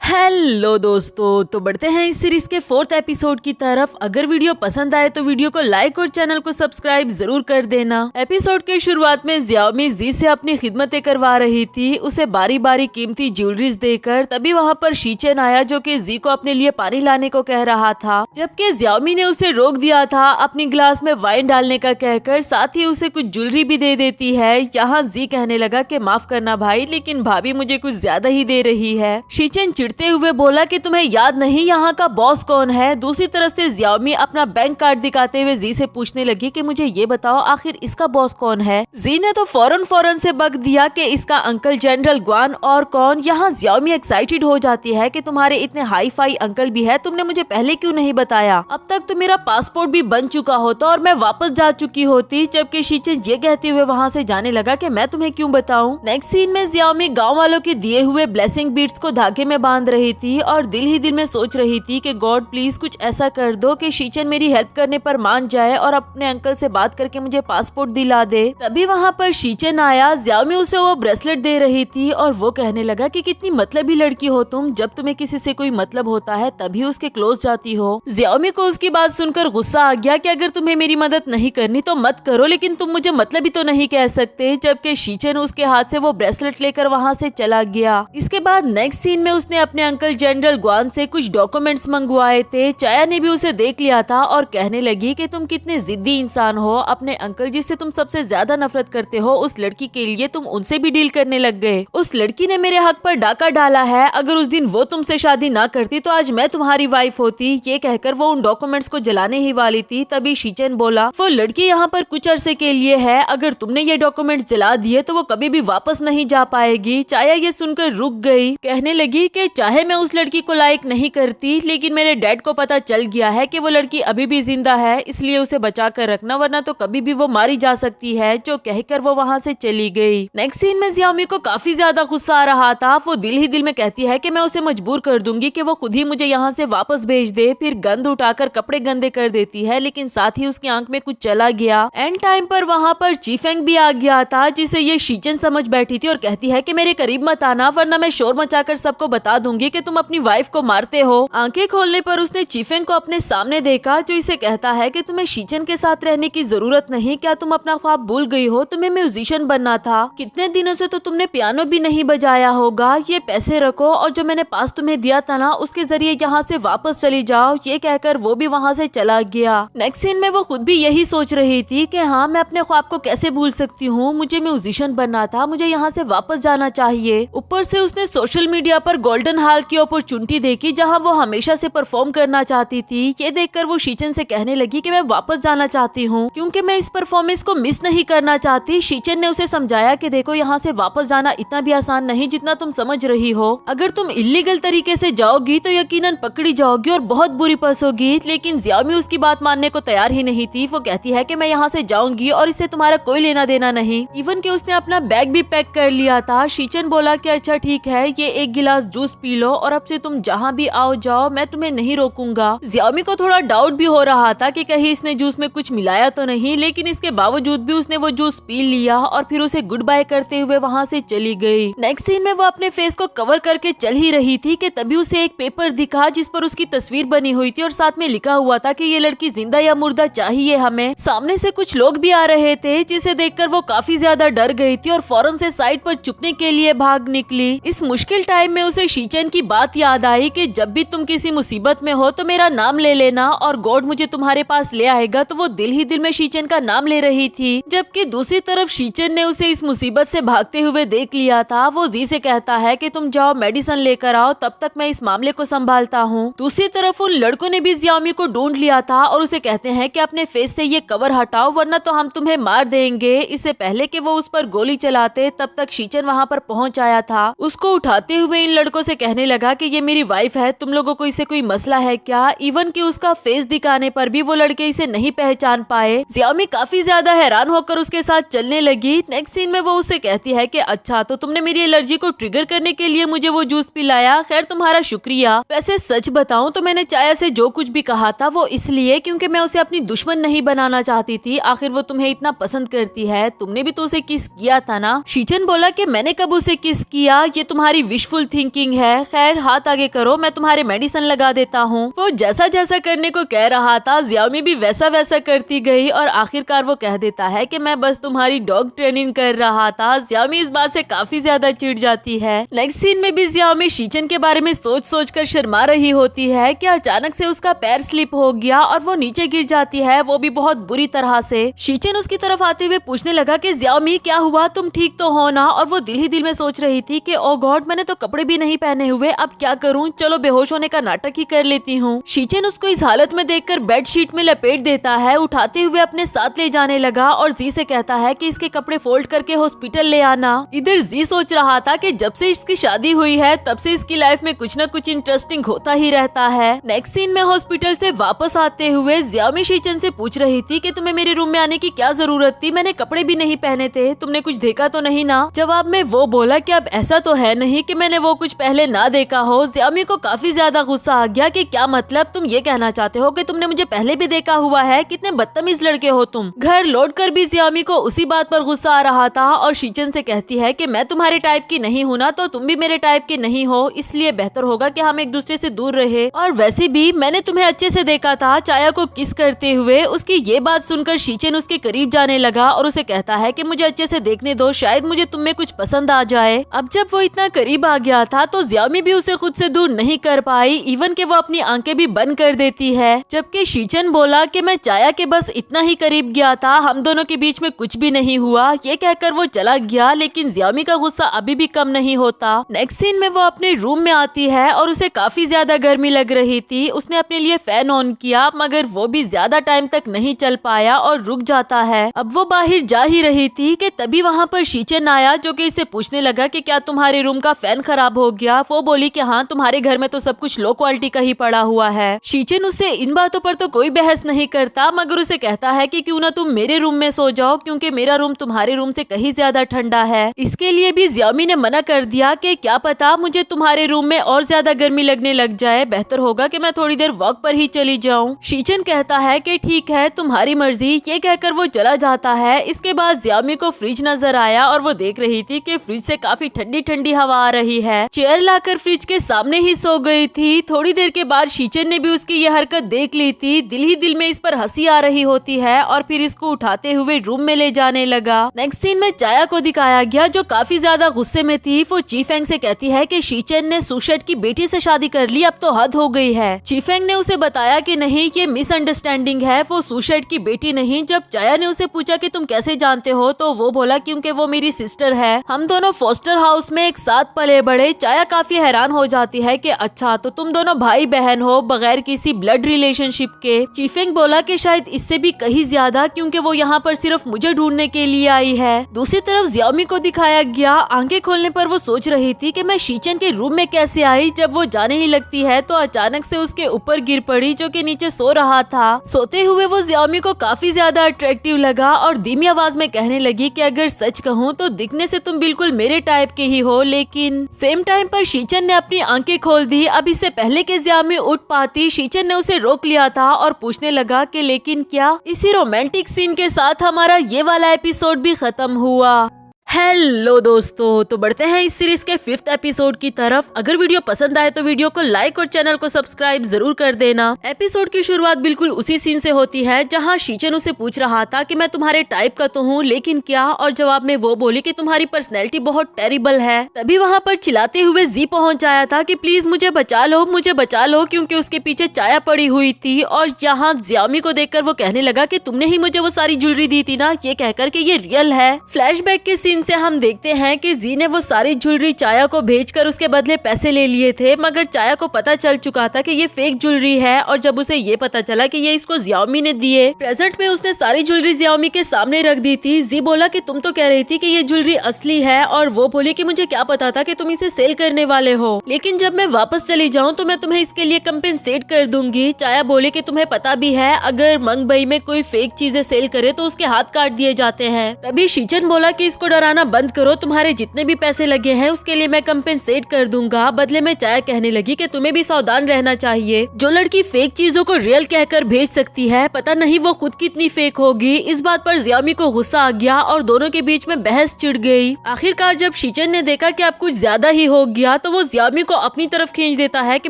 हेलो दोस्तों, तो बढ़ते हैं इस सीरीज के 4th एपिसोड की तरफ। अगर वीडियो पसंद आए तो वीडियो को लाइक और चैनल को सब्सक्राइब जरूर कर देना। एपिसोड के शुरुआत में ज़ियाओमी जी से अपनी खिदमतें करवा रही थी, उसे बारी बारी कीमती ज्वेलरीज देकर। तभी वहाँ पर शीचन आया जो कि जी को अपने लिए पानी लाने को कह रहा था, जबकि ज़ियाओमी ने उसे रोक दिया था अपनी गिलास में वाइन डालने का कहकर, साथ ही उसे कुछ ज्वेलरी भी दे देती है। यहाँ जी कहने लगा कि माफ करना भाई, लेकिन भाभी मुझे कुछ ज्यादा ही दे रही है। शीचन चिढ़ते हुए बोला कि तुम्हें याद नहीं यहाँ का बॉस कौन है। दूसरी तरफ से ज़ियाओमी अपना बैंक कार्ड दिखाते हुए जी से पूछने लगी कि मुझे ये बताओ आखिर इसका बॉस कौन है। जी ने तो फौरन से बक दिया कि इसका अंकल जनरल ग्वान और कौन। यहाँ ज़ियाओमी एक्साइटेड हो जाती है कि तुम्हारे इतने हाई फाई अंकल भी है, तुमने मुझे पहले क्यों नहीं बताया, अब तक तो मेरा पासपोर्ट भी बन चुका होता और मैं वापस जा चुकी होती। जबकि शीचन ये कहते हुए वहाँ से जाने लगा कि मैं तुम्हें क्यों बताऊं। नेक्स्ट सीन में ज़ियाओमी गाँव वालों के दिए हुए ब्लेसिंग बीड्स को धागे में बांध रही थी और दिल ही दिल में सोच रही थी कि गॉड प्लीज कुछ ऐसा कर दो कि शीचन मेरी हेल्प करने पर मान जाए और अपने अंकल से बात करके मुझे पासपोर्ट दिला दे। तभी वहाँ पर शीचन आया। ज़ियाओमी उसे वो ब्रेसलेट दे रही थी और वो कहने लगा कि कितनी मतलबी लड़की हो तुम, जब तुम्हें किसी से कोई मतलब होता है तभी उसके क्लोज जाती हो। ज़ियाओमी को उसकी बात सुनकर गुस्सा आ गया कि अगर तुम्हें मेरी मदद नहीं करनी तो मत करो, लेकिन तुम मुझे मतलबी तो नहीं कह सकते। जबकि शीचन उसके हाथ से वो ब्रेसलेट लेकर वहाँ से चला गया। इसके बाद नेक्स्ट सीन में उसने अपने अंकल जनरल ग्वान से कुछ डॉक्यूमेंट्स मंगवाए थे। चाया ने भी उसे देख लिया था और कहने लगी कि तुम कितने जिद्दी इंसान हो, अपने अंकल जिससे तुम सबसे ज्यादा नफरत करते हो उस लड़की के लिए तुम उनसे भी डील करने लग गए। उस लड़की ने मेरे हक पर डाका डाला है, अगर उस दिन वो तुमसे शादी ना करती तो आज मैं तुम्हारी वाइफ होती। ये कहकर वो उन डॉक्यूमेंट्स को जलाने ही वाली थी। तभी शीचन बोला वो लड़की यहाँ पर कुछ अरसे के लिए है, अगर तुमने ये डॉक्यूमेंट्स जला दिए तो वो कभी भी वापस नहीं जा पाएगी। चाया ये सुनकर रुक गई, कहने लगी कि चाहे मैं उस लड़की को लाइक नहीं करती, लेकिन मेरे डैड को पता चल गया है कि वो लड़की अभी भी जिंदा है, इसलिए उसे बचा कर रखना वरना तो कभी भी वो मारी जा सकती है। जो कहकर वो वहाँ से चली गई। नेक्स्ट सीन में ज़ियाओमी को काफी ज्यादा गुस्सा आ रहा था। वो दिल ही दिल में कहती है कि मैं उसे मजबूर कर दूंगी कि वो खुद ही मुझे यहाँ से वापस भेज दे। फिर गंद उठाकर कपड़े गंदे कर देती है, लेकिन साथ ही उसकी आंख में कुछ चला गया। एंड टाइम पर वहाँ पर चीफेंग भी आ गया था, जिसे ये शीचन समझ बैठी थी और कहती है कि मेरे करीब मत आना वरना मैं शोर मचाकर सबको बता दूंगी कि तुम अपनी वाइफ को मारते हो। आंखें खोलने पर उसने चीफेंग को अपने सामने देखा, जो इसे कहता है कि तुम्हें शीचन के साथ रहने की जरूरत नहीं, क्या तुम अपना ख्वाब भूल गई हो, तुम्हें म्यूजिशियन बनना था, कितने दिनों से तो तुमने पियानो भी नहीं बजाया होगा, ये पैसे रखो और जो मैंने पास तुम्हें दिया था ना उसके जरिए यहाँ से वापस चली जाओ। ये कहकर वो भी वहाँ से चला गया। नेक्स्ट सीन में वो खुद भी यही सोच रही थी कि हाँ मैं अपने ख्वाब को कैसे भूल सकती हूँ, मुझे म्यूजिशियन बनना था, मुझे यहाँ से वापस जाना चाहिए। ऊपर से उसने सोशल मीडिया पर गोल्डन हॉल की अपॉर्चुनिटी देखी जहाँ वो हमेशा से परफॉर्म करना चाहती थी। ये देखकर वो शीचन से कहने लगी कि मैं वापस जाना चाहती हूँ क्योंकि मैं इस परफॉर्मेंस को मिस नहीं करना चाहती। शीचन ने उसे समझाया कि देखो यहाँ से वापस जाना इतना भी आसान नहीं जितना तुम समझ रही हो, अगर तुम इलीगल तरीके से जाओगी तो यकीनन पकड़ी जाओगी और बहुत बुरी फंसोगी। लेकिन ज़ियाओमी उसकी बात मानने को तैयार ही नहीं थी। वो कहती है कि मैं यहाँ से जाऊंगी और इससे तुम्हारा कोई लेना देना नहीं। इवन कि उसने अपना बैग भी पैक कर लिया था। शीचन बोला कि अच्छा ठीक है, ये एक गिलास जूस पी लो और अब से तुम जहाँ भी आओ जाओ, मैं तुम्हें नहीं रोकूंगा। ज़ियाओमी को थोड़ा डाउट भी हो रहा था कि कहीं इसने जूस में कुछ मिलाया तो नहीं, लेकिन इसके बावजूद भी उसने वो जूस पी लिया और फिर उसे गुड बाय करते हुए वहाँ से चली गई। नेक्स्ट सीन में वो अपने फेस को कवर करके चल ही रही थी कि तभी उसे एक पेपर दिखा जिस पर उसकी तस्वीर बनी हुई थी और साथ में लिखा हुआ था कि ये लड़की जिंदा या मुर्दा चाहिए हमें। सामने से कुछ लोग भी आ रहे थे जिसे देखकर वो काफी ज्यादा डर गई थी और फौरन से साइड पर छुपने के लिए भाग निकली। इस मुश्किल टाइम में उसे शीचन की बात याद आई कि जब भी तुम किसी मुसीबत में हो तो मेरा नाम ले लेना और गॉड मुझे तुम्हारे पास ले आएगा। तो वो दिल ही दिल में शीचन का नाम ले रही थी, जबकि दूसरी तरफ शीचन ने उसे इस मुसीबत से भागते हुए देख लिया था। वो जी से कहता है कि तुम जाओ मेडिसिन लेकर आओ, तब तक मैं इस मामले को संभालता हूँ। दूसरी तरफ उन लड़कों ने भी ज़ियाओमी को ढूंढ लिया था और उसे कहते हैं कि अपने फेस से ये कवर हटाओ वरना तो हम तुम्हें मार देंगे। इससे पहले कि वो उस पर गोली चलाते तब तक शीचन वहाँ पर पहुँच आया था। उसको उठाते हुए इन लड़कों से कहने लगा कि ये मेरी वाइफ है, तुम लोगों को इससे कोई मसला है क्या? इवन कि उसका फेस दिखाने पर भी वो लड़के इसे नहीं पहचान पाए। ज़ियाओमी काफी ज्यादा हैरान होकर उसके साथ चलने लगी। नेक्स्ट सीन में वो उससे कहती है कि अच्छा तो तुमने मेरी एलर्जी को ट्रिगर करने के लिए मुझे वो जूस पिलाया, खैर तुम्हारा शुक्रिया। वैसे सच बताऊं तो मैंने चाया से जो कुछ भी कहा था वो इसलिए क्योंकि मैं उसे अपनी दुश्मन नहीं बनाना चाहती थी, आखिर वो तुम्हें इतना पसंद करती है, तुमने भी तो उसे किस किया था ना। शीचन बोला कि मैंने कब उसे किस किया, ये तुम्हारी विशफुल थिंकिंग है, खैर हाथ आगे करो मैं तुम्हारे मेडिसिन लगा देता हूँ। वो जैसा जैसा करने को कह रहा था ज़ियाओमी भी वैसा वैसा करती गई और आखिरकार वो कह देता है कि मैं बस तुम्हारी डॉग ट्रेनिंग कर रहा था। ज़ियाओमी इस बात से काफी ज्यादा चिढ़ जाती है। नेक्स्ट सीन में भी ज़ियाओमी शीचन के बारे में सोच सोच कर शर्मा रही होती है कि अचानक से उसका पैर स्लिप हो गया और वो नीचे गिर जाती है, वो भी बहुत बुरी तरह से। शीचन उसकी तरफ आते हुए पूछने लगा कि ज़ियाओमी क्या हुआ, तुम ठीक तो हो ना? और वो दिल ही दिल में सोच रही थी कि ओ गॉड मैंने तो कपड़े भी नहीं पहने हुए, अब क्या करूं, चलो बेहोश होने का नाटक ही कर लेती हूँ। शीचन उसको इस हालत में देखकर बेडशीट में लपेट देता है, उठाते हुए अपने साथ ले जाने लगा और जी से कहता है कि इसके कपड़े फोल्ड करके हॉस्पिटल ले आना। इधर जी सोच रहा था कि जब से इसकी शादी हुई है तब से इसकी लाइफ में कुछ न कुछ इंटरेस्टिंग होता ही रहता है। नेक्स्ट सीन में हॉस्पिटल से वापस आते हुए ज़ियाओमी शीचन से पूछ रही थी कि तुम्हें मेरे रूम में आने की क्या जरूरत थी, मैंने कपड़े भी नहीं पहने थे, तुमने कुछ देखा तो नहीं ना? जवाब में वो बोला कि अब ऐसा तो है नहीं कि मैंने वो कुछ पहले ना देखा हो। ज़ियाओमी को काफी ज्यादा गुस्सा आ गया कि क्या मतलब, तुम ये कहना चाहते हो कि तुमने मुझे पहले भी देखा हुआ है, कितने बदतमीज लड़के हो तुम। घर लौट कर भी ज़ियाओमी को उसी बात पर गुस्सा आ रहा था और शीचन से कहती है कि मैं तुम्हारे टाइप की नहीं हूँ ना, तो तुम भी मेरे टाइप के नहीं हो, इसलिए बेहतर होगा कि हम एक दूसरे से दूर रहे। और वैसे भी मैंने तुम्हें अच्छे से देखा था चाया को किस करते हुए। उसकी ये बात सुनकर शीचन उसके करीब जाने लगा और उसे कहता है कि मुझे अच्छे से देखने दो, शायद मुझे तुम में कुछ पसंद आ जाए। अब जब वो इतना करीब आ गया था तो ज़ियाओमी भी उसे खुद से दूर नहीं कर पाई, इवन के वो अपनी आंखें भी बंद कर देती है। जबकि शीचन बोला कि मैं चाया के बस इतना ही करीब गया था, हम दोनों के बीच में कुछ भी नहीं हुआ। ये कहकर वो चला गया, लेकिन ज़ियाओमी का गुस्सा अभी भी कम नहीं होता। नेक्स्ट सीन में वो अपने रूम में आती है और उसे काफी ज्यादा गर्मी लग रही थी। उसने अपने लिए फैन ऑन किया मगर वो भी ज्यादा टाइम तक नहीं चल पाया और रुक जाता है। अब वो बाहर जा ही रही थी कि तभी वहाँ पर शीचन आया जो कि इसे पूछने लगा कि क्या तुम्हारे रूम का फैन खराब हो गया। वो बोली कि हाँ, तुम्हारे घर में तो सब कुछ लो क्वालिटी का ही पड़ा हुआ है। शीचन उससे इन बातों पर तो कोई बहस नहीं करता मगर उसे कहता है कि क्यों ना तुम मेरे रूम में सो जाओ, क्योंकि मेरा रूम तुम्हारे रूम से कहीं ज्यादा ठंडा है। इसके लिए भी ज़ियाओमी ने मना कर दिया कि क्या पता मुझे तुम्हारे रूम में और ज्यादा गर्मी लगने लग जाए, बेहतर होगा कि मैं थोड़ी देर वॉक पर ही चली जाऊं। शीचन कहता है कि ठीक है तुम्हारी मर्जी, ये कहकर वो चला जाता है। इसके बाद ज़ियाओमी को फ्रिज नजर आया और वो देख रही थी कि फ्रिज से काफी ठंडी ठंडी हवा आ रही है। चेयर लाकर फ्रिज के सामने ही सो गई थी। थोड़ी देर के बाद शीचन ने भी उसकी ये हरकत देख ली थी। दिल ही दिल में इस पर हंसी आ रही होती है और फिर इसको उठाते हुए रूम में ले जाने लगा। नेक्स्ट सीन में चाया को दिखाया गया जो काफी ज्यादा गुस्से में थी। वो चीफेंग से कहती है कि शीचन ने सुशेट की बेटी से शादी कर ली, अब तो हद हो गई है। चीफेंग ने उसे बताया कि नहीं, ये मिसअंडरस्टैंडिंग है, वो सुशेट की बेटी नहीं। जब चाया ने उसे पूछा कि तुम कैसे जानते हो तो वो बोला क्योंकि वो मेरी सिस्टर है, हम दोनों फोस्टर हाउस में एक साथ पले बड़े। चाया काफी हैरान हो जाती है कि अच्छा तो तुम दोनों भाई बहन हो बगैर किसी ब्लड रिलेशनशिप के। चीफेंग बोला कि शायद इससे भी कहीं ज्यादा, क्योंकि वो यहाँ पर सिर्फ मुझे ढूंढने के लिए आई है। दूसरी तरफ ज़ियाओमी को दिखाया गया। आंखें खोलने पर वो सोच रही थी कि मैं शीचन के रूम में कैसे आई। जब वो जाने ही लगती है तो अचानक से उसके ऊपर गिर पड़ी जो कि नीचे सो रहा था। सोते हुए वो ज़ियाओमी को काफी ज्यादा अट्रैक्टिव लगा और धीमी आवाज में कहने लगी कि अगर सच कहूँ तो दिखने से तुम बिल्कुल मेरे टाइप के ही हो। लेकिन सेम टाइम पर शीचन ने अपनी आंखें खोल दी। अब इससे पहले कि ज़ियाओमी उठ पाती शीचन ने उसे रोक लिया था और पूछने लगा कि लेकिन क्या। इसी रोमांटिक सीन के साथ हमारा ये वाला एपिसोड भी खत्म हुआ। हेलो दोस्तों, तो बढ़ते हैं इस सीरीज के 5th एपिसोड की तरफ। अगर वीडियो पसंद आए तो वीडियो को लाइक और चैनल को सब्सक्राइब जरूर कर देना। एपिसोड की शुरुआत बिल्कुल उसी सीन से होती है जहां शीचन उसे पूछ रहा था कि मैं तुम्हारे टाइप का तो हूँ लेकिन क्या, और जवाब में वो बोली कि तुम्हारी पर्सनैलिटी बहुत टेरिबल है। तभी वहाँ पर चिल्लाते हुए जी पहुँच आया था कि प्लीज मुझे बचा लो, मुझे बचा लो, क्योंकि उसके पीछे चाया पड़ी हुई थी। और यहाँ ज़ियाओमी को देखकर वो कहने लगा कि तुमने ही मुझे वो सारी ज्वेलरी दी थी ना, ये कहकर कि ये रियल है। फ्लैशबैक के सीन सीन से हम देखते हैं कि जी ने वो सारी ज्वेलरी चाया को भेजकर उसके बदले पैसे ले लिए थे, मगर चाया को पता चल चुका था कि ये फेक ज्वेलरी है। और जब उसे ये पता चला कि ये इसको जियाओमी ने दिए, प्रेजेंट में उसने सारी ज्वेलरी जियाओमी के सामने रख दी थी। जी बोला कि तुम तो कह रही थी कि ये ज्वेलरी असली है, और वो बोली कि मुझे क्या पता था कि तुम इसे सेल करने वाले हो, लेकिन जब मैं वापस चली जाऊँ तो मैं तुम्हें इसके लिए कंपेंसेट कर दूंगी। चाया बोले कि तुम्हें पता भी है अगर मंगबई में कोई फेक चीजें सेल करे तो उसके हाथ काट दिए जाते हैं। तभी शीचन बोला कि इसको डराना बंद करो, तुम्हारे जितने भी पैसे लगे हैं उसके लिए मैं कंपेंसेट कर दूंगा। बदले में चाया कहने लगी कि तुम्हें भी सावधान रहना चाहिए, जो लड़की फेक चीजों को रियल कहकर भेज सकती है, पता नहीं वो खुद कितनी फेक होगी। इस बात पर जियाओमी को गुस्सा आ गया और दोनों के बीच में बहस छिड़ गई। आखिरकार जब शीचन ने देखा कि अब कुछ ज्यादा ही हो गया तो वो जियाओमी को अपनी तरफ खींच देता है कि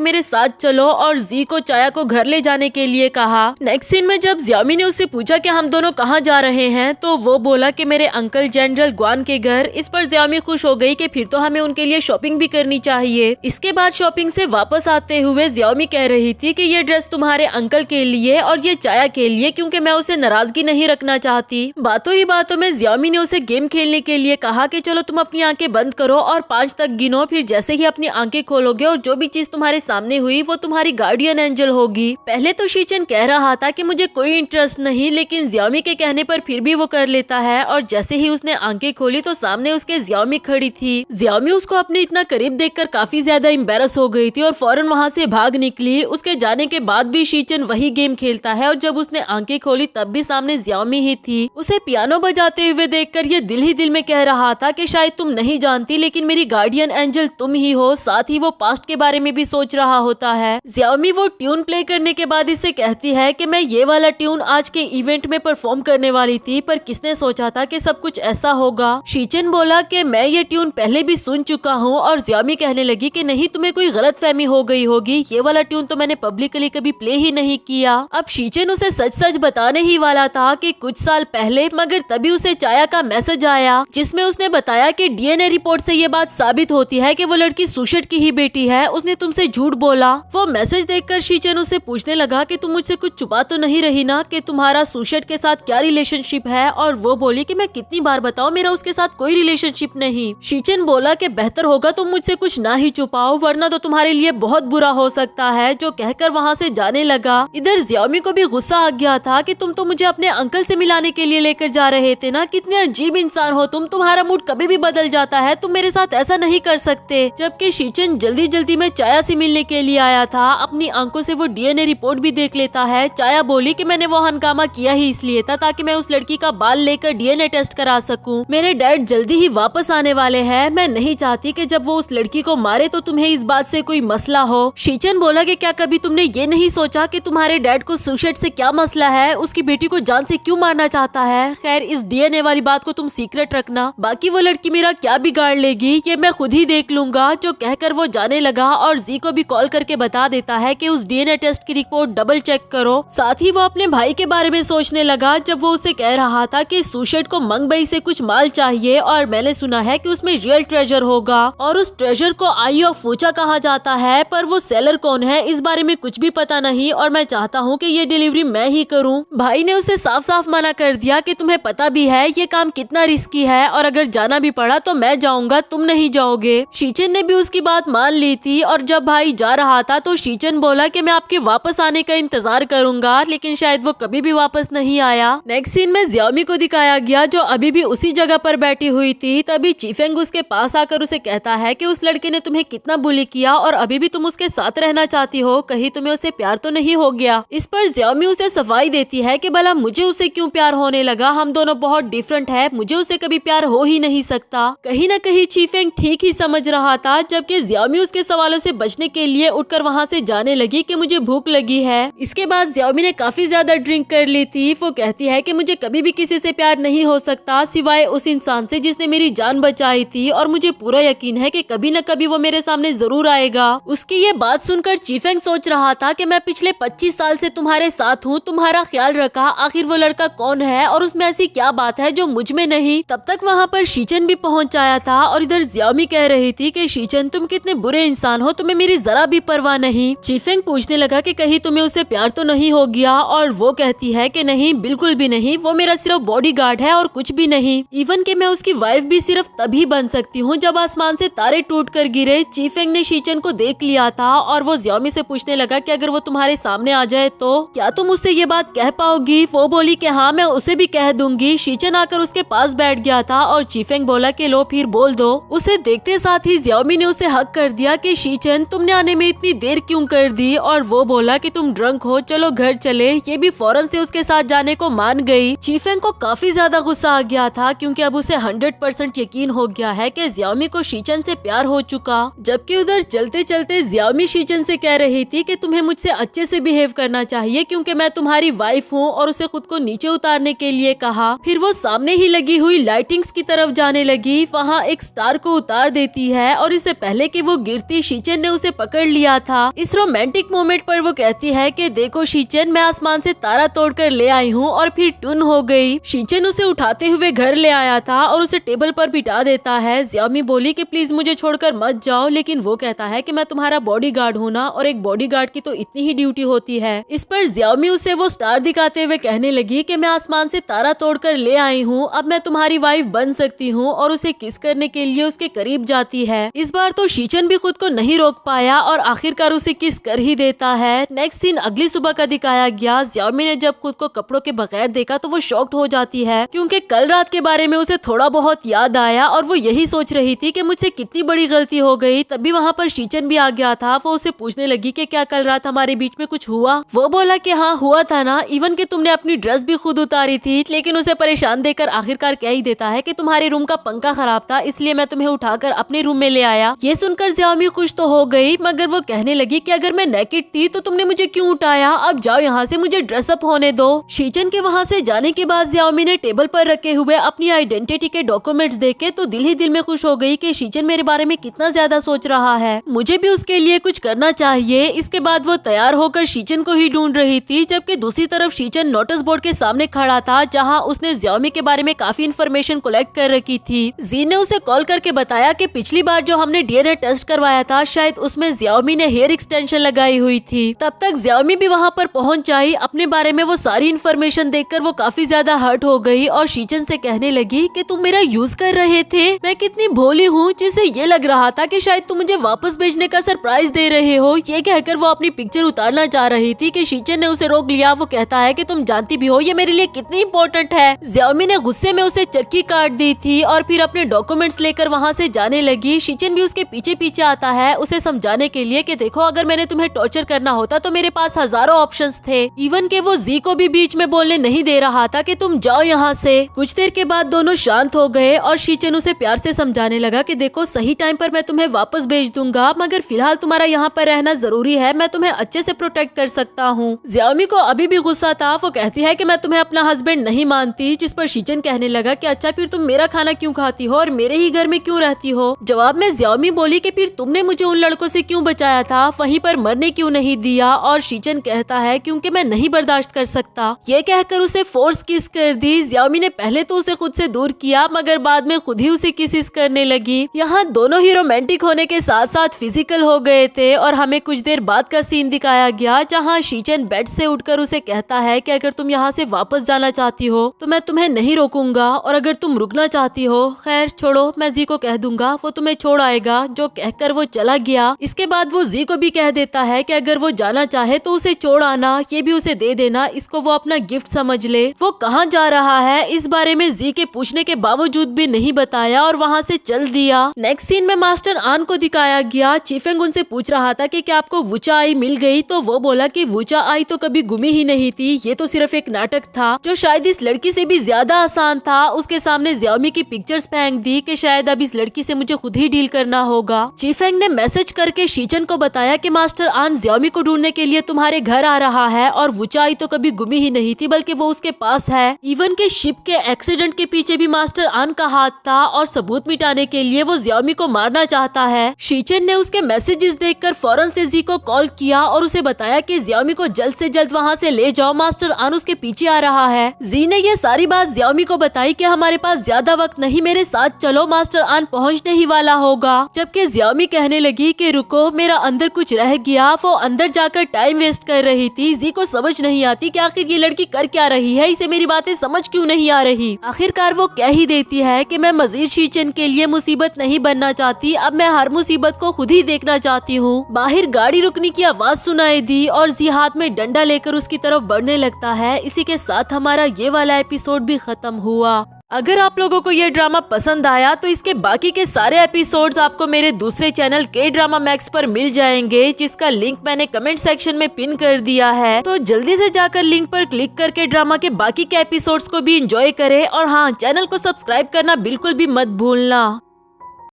मेरे साथ चलो, और जी को चाया को घर ले जाने के लिए कहा। नेक्स्ट सीन में जब जियाओमी ने उससे पूछा कि हम दोनों कहाँ जा रहे हैं, तो वो बोला कि मेरे अंकल जनरल ग्वान के घर। इस पर जियाओमी खुश हो गई कि फिर तो हमें उनके लिए शॉपिंग भी करनी चाहिए। इसके बाद शॉपिंग से वापस आते हुए जियाओमी कह रही थी कि ये ड्रेस तुम्हारे अंकल के लिए और ये चाया के लिए, क्योंकि मैं उसे नाराजगी नहीं रखना चाहती। बातों ही बातों में जियाओमी ने उसे गेम खेलने के लिए कहा कि चलो तुम अपनी आंखें बंद करो और 5 तक गिनो, फिर जैसे ही अपनी आंखें खोलोगे और जो भी चीज तुम्हारे सामने हुई वो तुम्हारी गार्डियन एंजल होगी। पहले तो शीचन कह रहा था कि मुझे कोई इंटरेस्ट नहीं, लेकिन जियाओमी के कहने पर फिर भी वो कर लेता है। और जैसे ही उसने आंखें खोली तो सामने उसके जियाओमी खड़ी थी। जियाओमी उसको अपने इतना करीब देखकर काफी ज्यादा एम्बेरस हो गई थी और फौरन वहाँ से भाग निकली। उसके जाने के बाद भी शीचन वही गेम खेलता है और जब उसने आंखें खोली तब भी सामने जियाओमी ही थी। उसे पियानो बजाते हुए देखकर ये दिल ही दिल में कह रहा था कि शायद तुम नहीं जानती, लेकिन मेरी गार्डियन एंजल तुम ही हो। साथ ही वो पास्ट के बारे में भी सोच रहा होता है। जियाओमी वो ट्यून प्ले करने के बाद इससे कहती है कि मैं ये वाला ट्यून आज के इवेंट में परफॉर्म करने वाली थी, पर किसने सोचा था कि सब कुछ ऐसा होगा। शीचन बोला कि मैं ये ट्यून पहले भी सुन चुका हूँ, और जियाओमी कहने लगी कि नहीं, तुम्हें कोई गलतफहमी हो गई होगी, ये वाला ट्यून तो मैंने पब्लिकली कभी प्ले ही नहीं किया। अब शीचन उसे सच सच बताने ही वाला था कि कुछ साल पहले, मगर तभी उसे चाया का मैसेज आया जिसमें उसने बताया कि डीएनए रिपोर्ट से ये बात साबित होती है कि वो लड़की सुशेट की ही बेटी है, उसने तुमसे झूठ बोला। वो मैसेज देखकर शीचन उससे पूछने लगा कि तुम मुझसे कुछ छुपा तो नहीं रही ना कि तुम्हारा सुशेट के साथ क्या रिलेशनशिप है, और वो बोली कि मैं कितनी बार बताऊं, मेरा उसके साथ कोई रिलेशनशिप नहीं। शीचन बोला कि बेहतर होगा तुम मुझसे कुछ ना ही छुपाओ, वरना तो तुम्हारे लिए बहुत बुरा हो सकता है, जो कहकर वहाँ से जाने लगा। इधर जियाओमी को भी गुस्सा आ गया था कि तुम तो मुझे अपने अंकल से मिलाने के लिए लेकर जा रहे थे ना, कितने अजीब इंसान हो तुम, तुम्हारा मूड कभी भी बदल जाता है, तुम मेरे साथ ऐसा नहीं कर सकते। जबकि शीचन जल्दी जल्दी में चाया से मिलने के लिए आया था, अपनी आंखों से वो डीएनए रिपोर्ट भी देख लेता है। चाया बोली कि मैंने वो हंगामा किया ही इसलिए था ताकि मैं उस लड़की का बाल लेकर डीएनए टेस्ट करा सकूं। मेरे डैड जल्दी ही वापस आने वाले हैं, मैं नहीं चाहती कि जब वो उस लड़की को मारे तो तुम्हें इस बात से कोई मसला हो। शीचन बोला कि क्या कभी तुमने ये नहीं सोचा कि तुम्हारे डैड को सुशेट से क्या मसला है, उसकी बेटी को जान से क्यों मारना चाहता है। खैर इस डीएनए वाली बात को तुम सीक्रेट रखना, बाकी वो लड़की मेरा क्या बिगाड़ लेगी ये मैं खुद ही देख लूंगा। जो कहकर वो जाने लगा और जी को भी कॉल करके बता देता है कि उस डीएनए टेस्ट की रिपोर्ट डबल चेक करो। साथ ही वो अपने भाई के बारे में सोचने लगा जब वो उसे कह रहा था कि सुशेट को मंगबई से कुछ माल चाहिए और मैंने सुना है कि उसमें रियल ट्रेजर होगा और उस ट्रेजर को आई ऑफ फूचा कहा जाता है, पर वो सेलर कौन है इस बारे में कुछ भी पता नहीं और मैं चाहता हूँ कि ये डिलीवरी मैं ही करूँ। भाई ने उसे साफ साफ मना कर दिया कि तुम्हें पता भी है ये काम कितना रिस्की है और अगर जाना भी पड़ा तो मैं जाऊंगा, तुम नहीं जाओगे। शीचन ने भी उसकी बात मान ली थी और जब भाई जा रहा था तो शीचन बोला कि मैं आपके वापस आने का इंतजार करूंगा, लेकिन शायद वो कभी भी वापस नहीं आया। नेक्स्ट सीन में जियाओमी को दिखाया गया जो अभी भी उसी जगह पर बैठी हुई थी। तभी चीफेंग उसके पास आकर उसे कहता है कि उस लड़के ने तुम्हें कितना बुली किया और अभी भी तुम उसके साथ रहना चाहती हो, कहीं तुम्हें उससे प्यार तो नहीं हो गया। इस पर जियाओमी उसे सफाई देती है कि भला मुझे उससे क्यों प्यार होने लगा, हम दोनों बहुत डिफरेंट है, मुझे उससे कभी प्यार हो ही नहीं सकता। कहीं न कहीं चीफेंग ठीक ही समझ रहा था, जबकि जियाओमी उसके सवालों से बचने के लिए उठकर वहाँ से जाने लगी कि मुझे भूख लगी है। इसके बाद जियाओमी ने काफी ज्यादा ड्रिंक कर ली थी। वो कहती है कि मुझे कभी भी किसी से प्यार नहीं हो सकता सिवाय उस इंसान से जिसने मेरी जान बचाई थी और मुझे पूरा यकीन है कि कभी न कभी वो मेरे सामने जरूर आएगा। उसकी ये बात सुनकर चीफेंग सोच रहा था कि मैं पिछले 25 साल से तुम्हारे साथ हूँ, तुम्हारा ख्याल रखा, आखिर वो लड़का कौन है और उसमें ऐसी क्या बात है जो मुझ में नहीं। तब तक वहाँ पर शीचन भी पहुँच आया था और इधर जियाओमी कह रही थी कि शीचन तुम कितने बुरे इंसान हो, तुम्हें मेरी जरा भी परवाह नहीं। चीफेंग पूछने लगा कि कहीं तुम्हें उससे प्यार तो नहीं हो गया और वो कहती है कि नहीं, बिल्कुल भी नहीं, वो मेरा सिर्फ बॉडीगार्ड है और कुछ भी नहीं। इवन कि मैं उसकी वाइफ भी सिर्फ तभी बन सकती हूँ जब आसमान से तारे टूट कर गिरे। चीफेंग ने शीचन को देख लिया था और वो जियाओमी से पूछने लगा कि अगर वो तुम्हारे सामने आ जाए तो क्या तुम उससे ये बात कह पाओगी। वो बोली कि हाँ, मैं उसे भी कह दूंगी। शीचन आकर उसके पास बैठ गया था और चीफेंग बोला कि लो फिर बोल दो। उसे देखते साथ ही जियाओमी ने उसे हक कर दिया कि शीचन, तुमने आने में इतनी देर क्यों कर दी। और वो बोला कि तुम ड्रंक हो, चलो घर चले। ये भी फौरन से उसके साथ जाने को मान गई। चीफेंग को काफी ज्यादा गुस्सा आ गया था क्योंकि अब उसे 100% यकीन हो गया है कि जियाओमी को शीचन से प्यार हो चुका। जबकि उधर चलते चलते जियाओमी शीचन से कह रही थी कि तुम्हें मुझसे अच्छे से बिहेव करना चाहिए क्योंकि मैं तुम्हारी वाइफ हूँ, और उसे खुद को नीचे उतारने के लिए कहा। फिर वो सामने ही लगी हुई लाइटिंग्स की तरफ जाने लगी। वहाँ एक स्टार को उतार देती है और इससे पहले कि वो गिरती, शीचन ने उसे पकड़ लिया था। इस रोमांटिक मोमेंट पर वो कहती है कि देखो शीचन, मैं आसमान से तारा तोड़कर ले आई हूँ। और फिर टून हो गई। शीचन उसे उठाते हुए घर ले आया था और उसे टेबल पर बिठा देता है। जियाओमी बोली कि प्लीज मुझे छोड़कर मत जाओ, लेकिन वो कहता है कि मैं तुम्हारा बॉडीगार्ड हूँ ना, और एक बॉडीगार्ड की तो इतनी ही ड्यूटी होती है। इस पर जियाओमी उसे वो स्टार दिखाते हुए कहने लगी कि मैं आसमान से तारा तोड़कर ले आई हूँ, अब मैं तुम्हारी वाइफ बन सकती हूँ। और उसे किस करने के लिए उसके करीब जाती है। इस बार तो शीचन भी खुद को नहीं रोक पाया और आखिरकार उसे किस कर ही देता है। नेक्स्ट सीन अगली सुबह का दिखाया गया। जियाओमी ने जब खुद को कपड़ों के बगैर देखा तो वो शॉक्ड हो जाती है क्योंकि कल रात के बारे में उसे थोड़ा बहुत याद आया और वो यही सोच रही थी कि मुझसे कितनी बड़ी गलती हो गई। तभी वहाँ पर शीचन भी आ गया था। वो उसे पूछने लगी कि क्या कल रात हमारे बीच में कुछ हुआ। वो बोला कि हाँ हुआ था ना, इवन कि तुमने अपनी ड्रेस भी खुद उतारी थी। लेकिन उसे परेशान देखकर आखिरकार कह ही देता है कि तुम्हारे रूम का पंखा खराब था, इसलिए मैं तुम्हें उठाकर अपने रूम में ले आया। ये सुनकर जियाओमी खुश तो हो गई, मगर वो कहने लगी कि अगर मैं नेकेड थी तो तुमने मुझे क्यों उठाया। अब जाओ यहाँ से, मुझे ड्रेसअप होने दो। शीचन के वहाँ से जाने के बाद जियाओमी ने टेबल पर रखे हुए अपनी आइडेंटिटी के डॉक्यूमेंट्स देखे तो दिल ही दिल में खुश हो गई कि शीचन मेरे बारे में कितना ज्यादा सोच रहा है, मुझे भी उसके लिए कुछ करना चाहिए। इसके बाद वो तैयार होकर शीचन को ही ढूंढ रही थी, जबकि दूसरी तरफ शीचन नोटिस बोर्ड के सामने खड़ा था जहाँ उसने जियाओमी के बारे में काफी इन्फॉर्मेशन कलेक्ट कर रखी थी। जी ने उसे कॉल करके बताया कि पिछली बार जो हमने डीएनए टेस्ट करवाया था शायद उसमें जियाओमी ने हेयर एक्सटेंशन लगाई हुई थी। तब तक जियाओमी भी वहाँ पर पहुँच जाई। अपने बारे में वो सारी इन्फॉर्मेशन देखकर वो काफी ज्यादा हर्ट हो गई और शीचन से कहने लगी कि तुम मेरा यूज कर रहे थे, मैं कितनी भोली हूँ, जिसे ये लग रहा था कि शायद तुम मुझे वापस भेजने का सरप्राइज दे रहे हो। ये कहकर वो अपनी पिक्चर उतारना चाह रही थी कि शीचन ने उसे रोक लिया। वो कहता है कि तुम जानती भी हो ये मेरे लिए कितनी इम्पोर्टेंट है। जियाओमी ने गुस्से में उसे चक्की काट दी थी और फिर अपने डॉक्यूमेंट्स लेकर वहाँ से जाने लगी। शीचन भी उसके पीछे पीछे आता है उसे समझाने के लिए कि देखो अगर मैंने तुम्हें टॉर्चर करना होता तो मेरे पास हजारों ऑप्शंस थे। इवन के वो जी को भी बीच में बोलने नहीं दे रहा था कि तुम जाओ यहाँ से। कुछ देर के बाद दोनों शांत हो गए और शीचन उसे प्यार से समझाने लगा कि देखो सही टाइम पर मैं तुम्हें वापस भेज दूंगा, मगर फिलहाल तुम्हारा यहाँ पर रहना जरूरी है, मैं तुम्हें अच्छे से प्रोटेक्ट कर सकता हूँ। जियाओमी को अभी भी गुस्सा था। वो कहती है कि मैं तुम्हें अपना हस्बैंड नहीं मानती, जिस पर शीचन कहने लगा कि अच्छा फिर तुम मेरा खाना क्यों खाती हो और मेरे ही घर में क्यों रहती हो। जवाब में जियाओमी बोली कि फिर तुमने मुझे उन लड़कों से क्यों बचाया था, वहीं पर मरने क्यों नहीं दिया। और शीचन कहता है क्योंकि मैं नहीं बर्दाश्त कर सकता। ये कहकर उसे फोर्स किस कर दी। जियाओमी ने पहले तो उसे खुद से दूर किया मगर बाद में खुद ही उसे किसिस करने लगी। यहाँ दोनों ही रोमांटिक होने के साथ साथ फिजिकल हो गए थे और हमें कुछ देर बाद का सीन दिखाया गया जहाँ शीचन बेड से उठकर उसे कहता है कि अगर तुम यहाँ से वापस जाना चाहती हो तो मैं तुम्हें नहीं रोकूंगा, और अगर तुम रुकना चाहती हो खैर छोड़ो, मैं जी को कह दूंगा, वो तुम्हें छोड़ आएगा। जो कहकर वो चला गया। इसके बाद वो जी को भी कह देता है कि अगर वो जाना चाहे तो उसे छोड़ आना, ये भी उसे दे देना, इसको वो अपना गिफ्ट समझ ले। वो कहाँ जा रहा है इस बारे में जी के पूछने के बावजूद भी नहीं बताया और वहाँ से चल दिया। नेक्स्ट सीन में मास्टर आन को दिखाया गया। चीफेंग उनसे पूछ रहा था कि क्या आपको वुचा आई मिल गई, तो वो बोला कि वुचा आई तो कभी गुमी ही नहीं थी, ये तो सिर्फ एक नाटक था जो शायद इस लड़की से भी ज्यादा आसान था। उसके सामने जियाओमी की पिक्चर्स फेंक दी कि शायद अब इस लड़की से मुझे खुद ही डील करना होगा। चीफेंग ने मैसेज करके शीचन को बताया कि मास्टर आन जियाओमी को ढूंढने के लिए तुम्हारे घर आ रहा है और वुचा आई तो कभी गुमी ही नहीं थी बल्कि वो उसके पास है। इवन के शिप के एक्सीडेंट के पीछे भी मास्टर आन का हाथ था और सबूत मिटाने के लिए वो जियाओमी को मारना चाहता है। शीचन ने उसके मैसेजेस देखकर फौरन से जी को कॉल किया और उसे बताया कि जियाओमी को जल्द से जल्द वहाँ से ले जाओ, मास्टर आन उसके पीछे आ रहा है। जी ने ये सारी बात जियाओमी को बताई कि हमारे पास ज्यादा वक्त नहीं, मेरे साथ चलो, मास्टर आन पहुँचने ही वाला होगा। जबकि जियाओमी कहने लगी कि रुको, मेरा अंदर कुछ रह गया। वो अंदर जाकर टाइम वेस्ट कर रही थी। जी को समझ नहीं आती कि आखिर ये लड़की कर क्या रही है, इसे मेरी बातें समझ क्यों नहीं आ रही। आखिरकार वो कह ही देती है कि मैं मजीद शीचन के लिए मुसीबत नहीं बनना चाहती, अब मैं हर मुसीबत को खुद ही देखना चाहती हूँ। बाहर गाड़ी रुकने की आवाज सुनाई दी और जी हाथ में डंडा लेकर उसकी तरफ बढ़ने लगता है। इसी के साथ हमारा ये वाला एपिसोड भी खत्म हुआ। अगर आप लोगों को ये ड्रामा पसंद आया तो इसके बाकी के सारे एपिसोड्स आपको मेरे दूसरे चैनल के ड्रामा मैक्स पर मिल जाएंगे, जिसका लिंक मैंने कमेंट सेक्शन में पिन कर दिया है। तो जल्दी से जाकर लिंक पर क्लिक करके ड्रामा के बाकी के एपिसोड्स को भी एंजॉय करें और हाँ, चैनल को सब्सक्राइब करना बिल्कुल भी मत भूलना।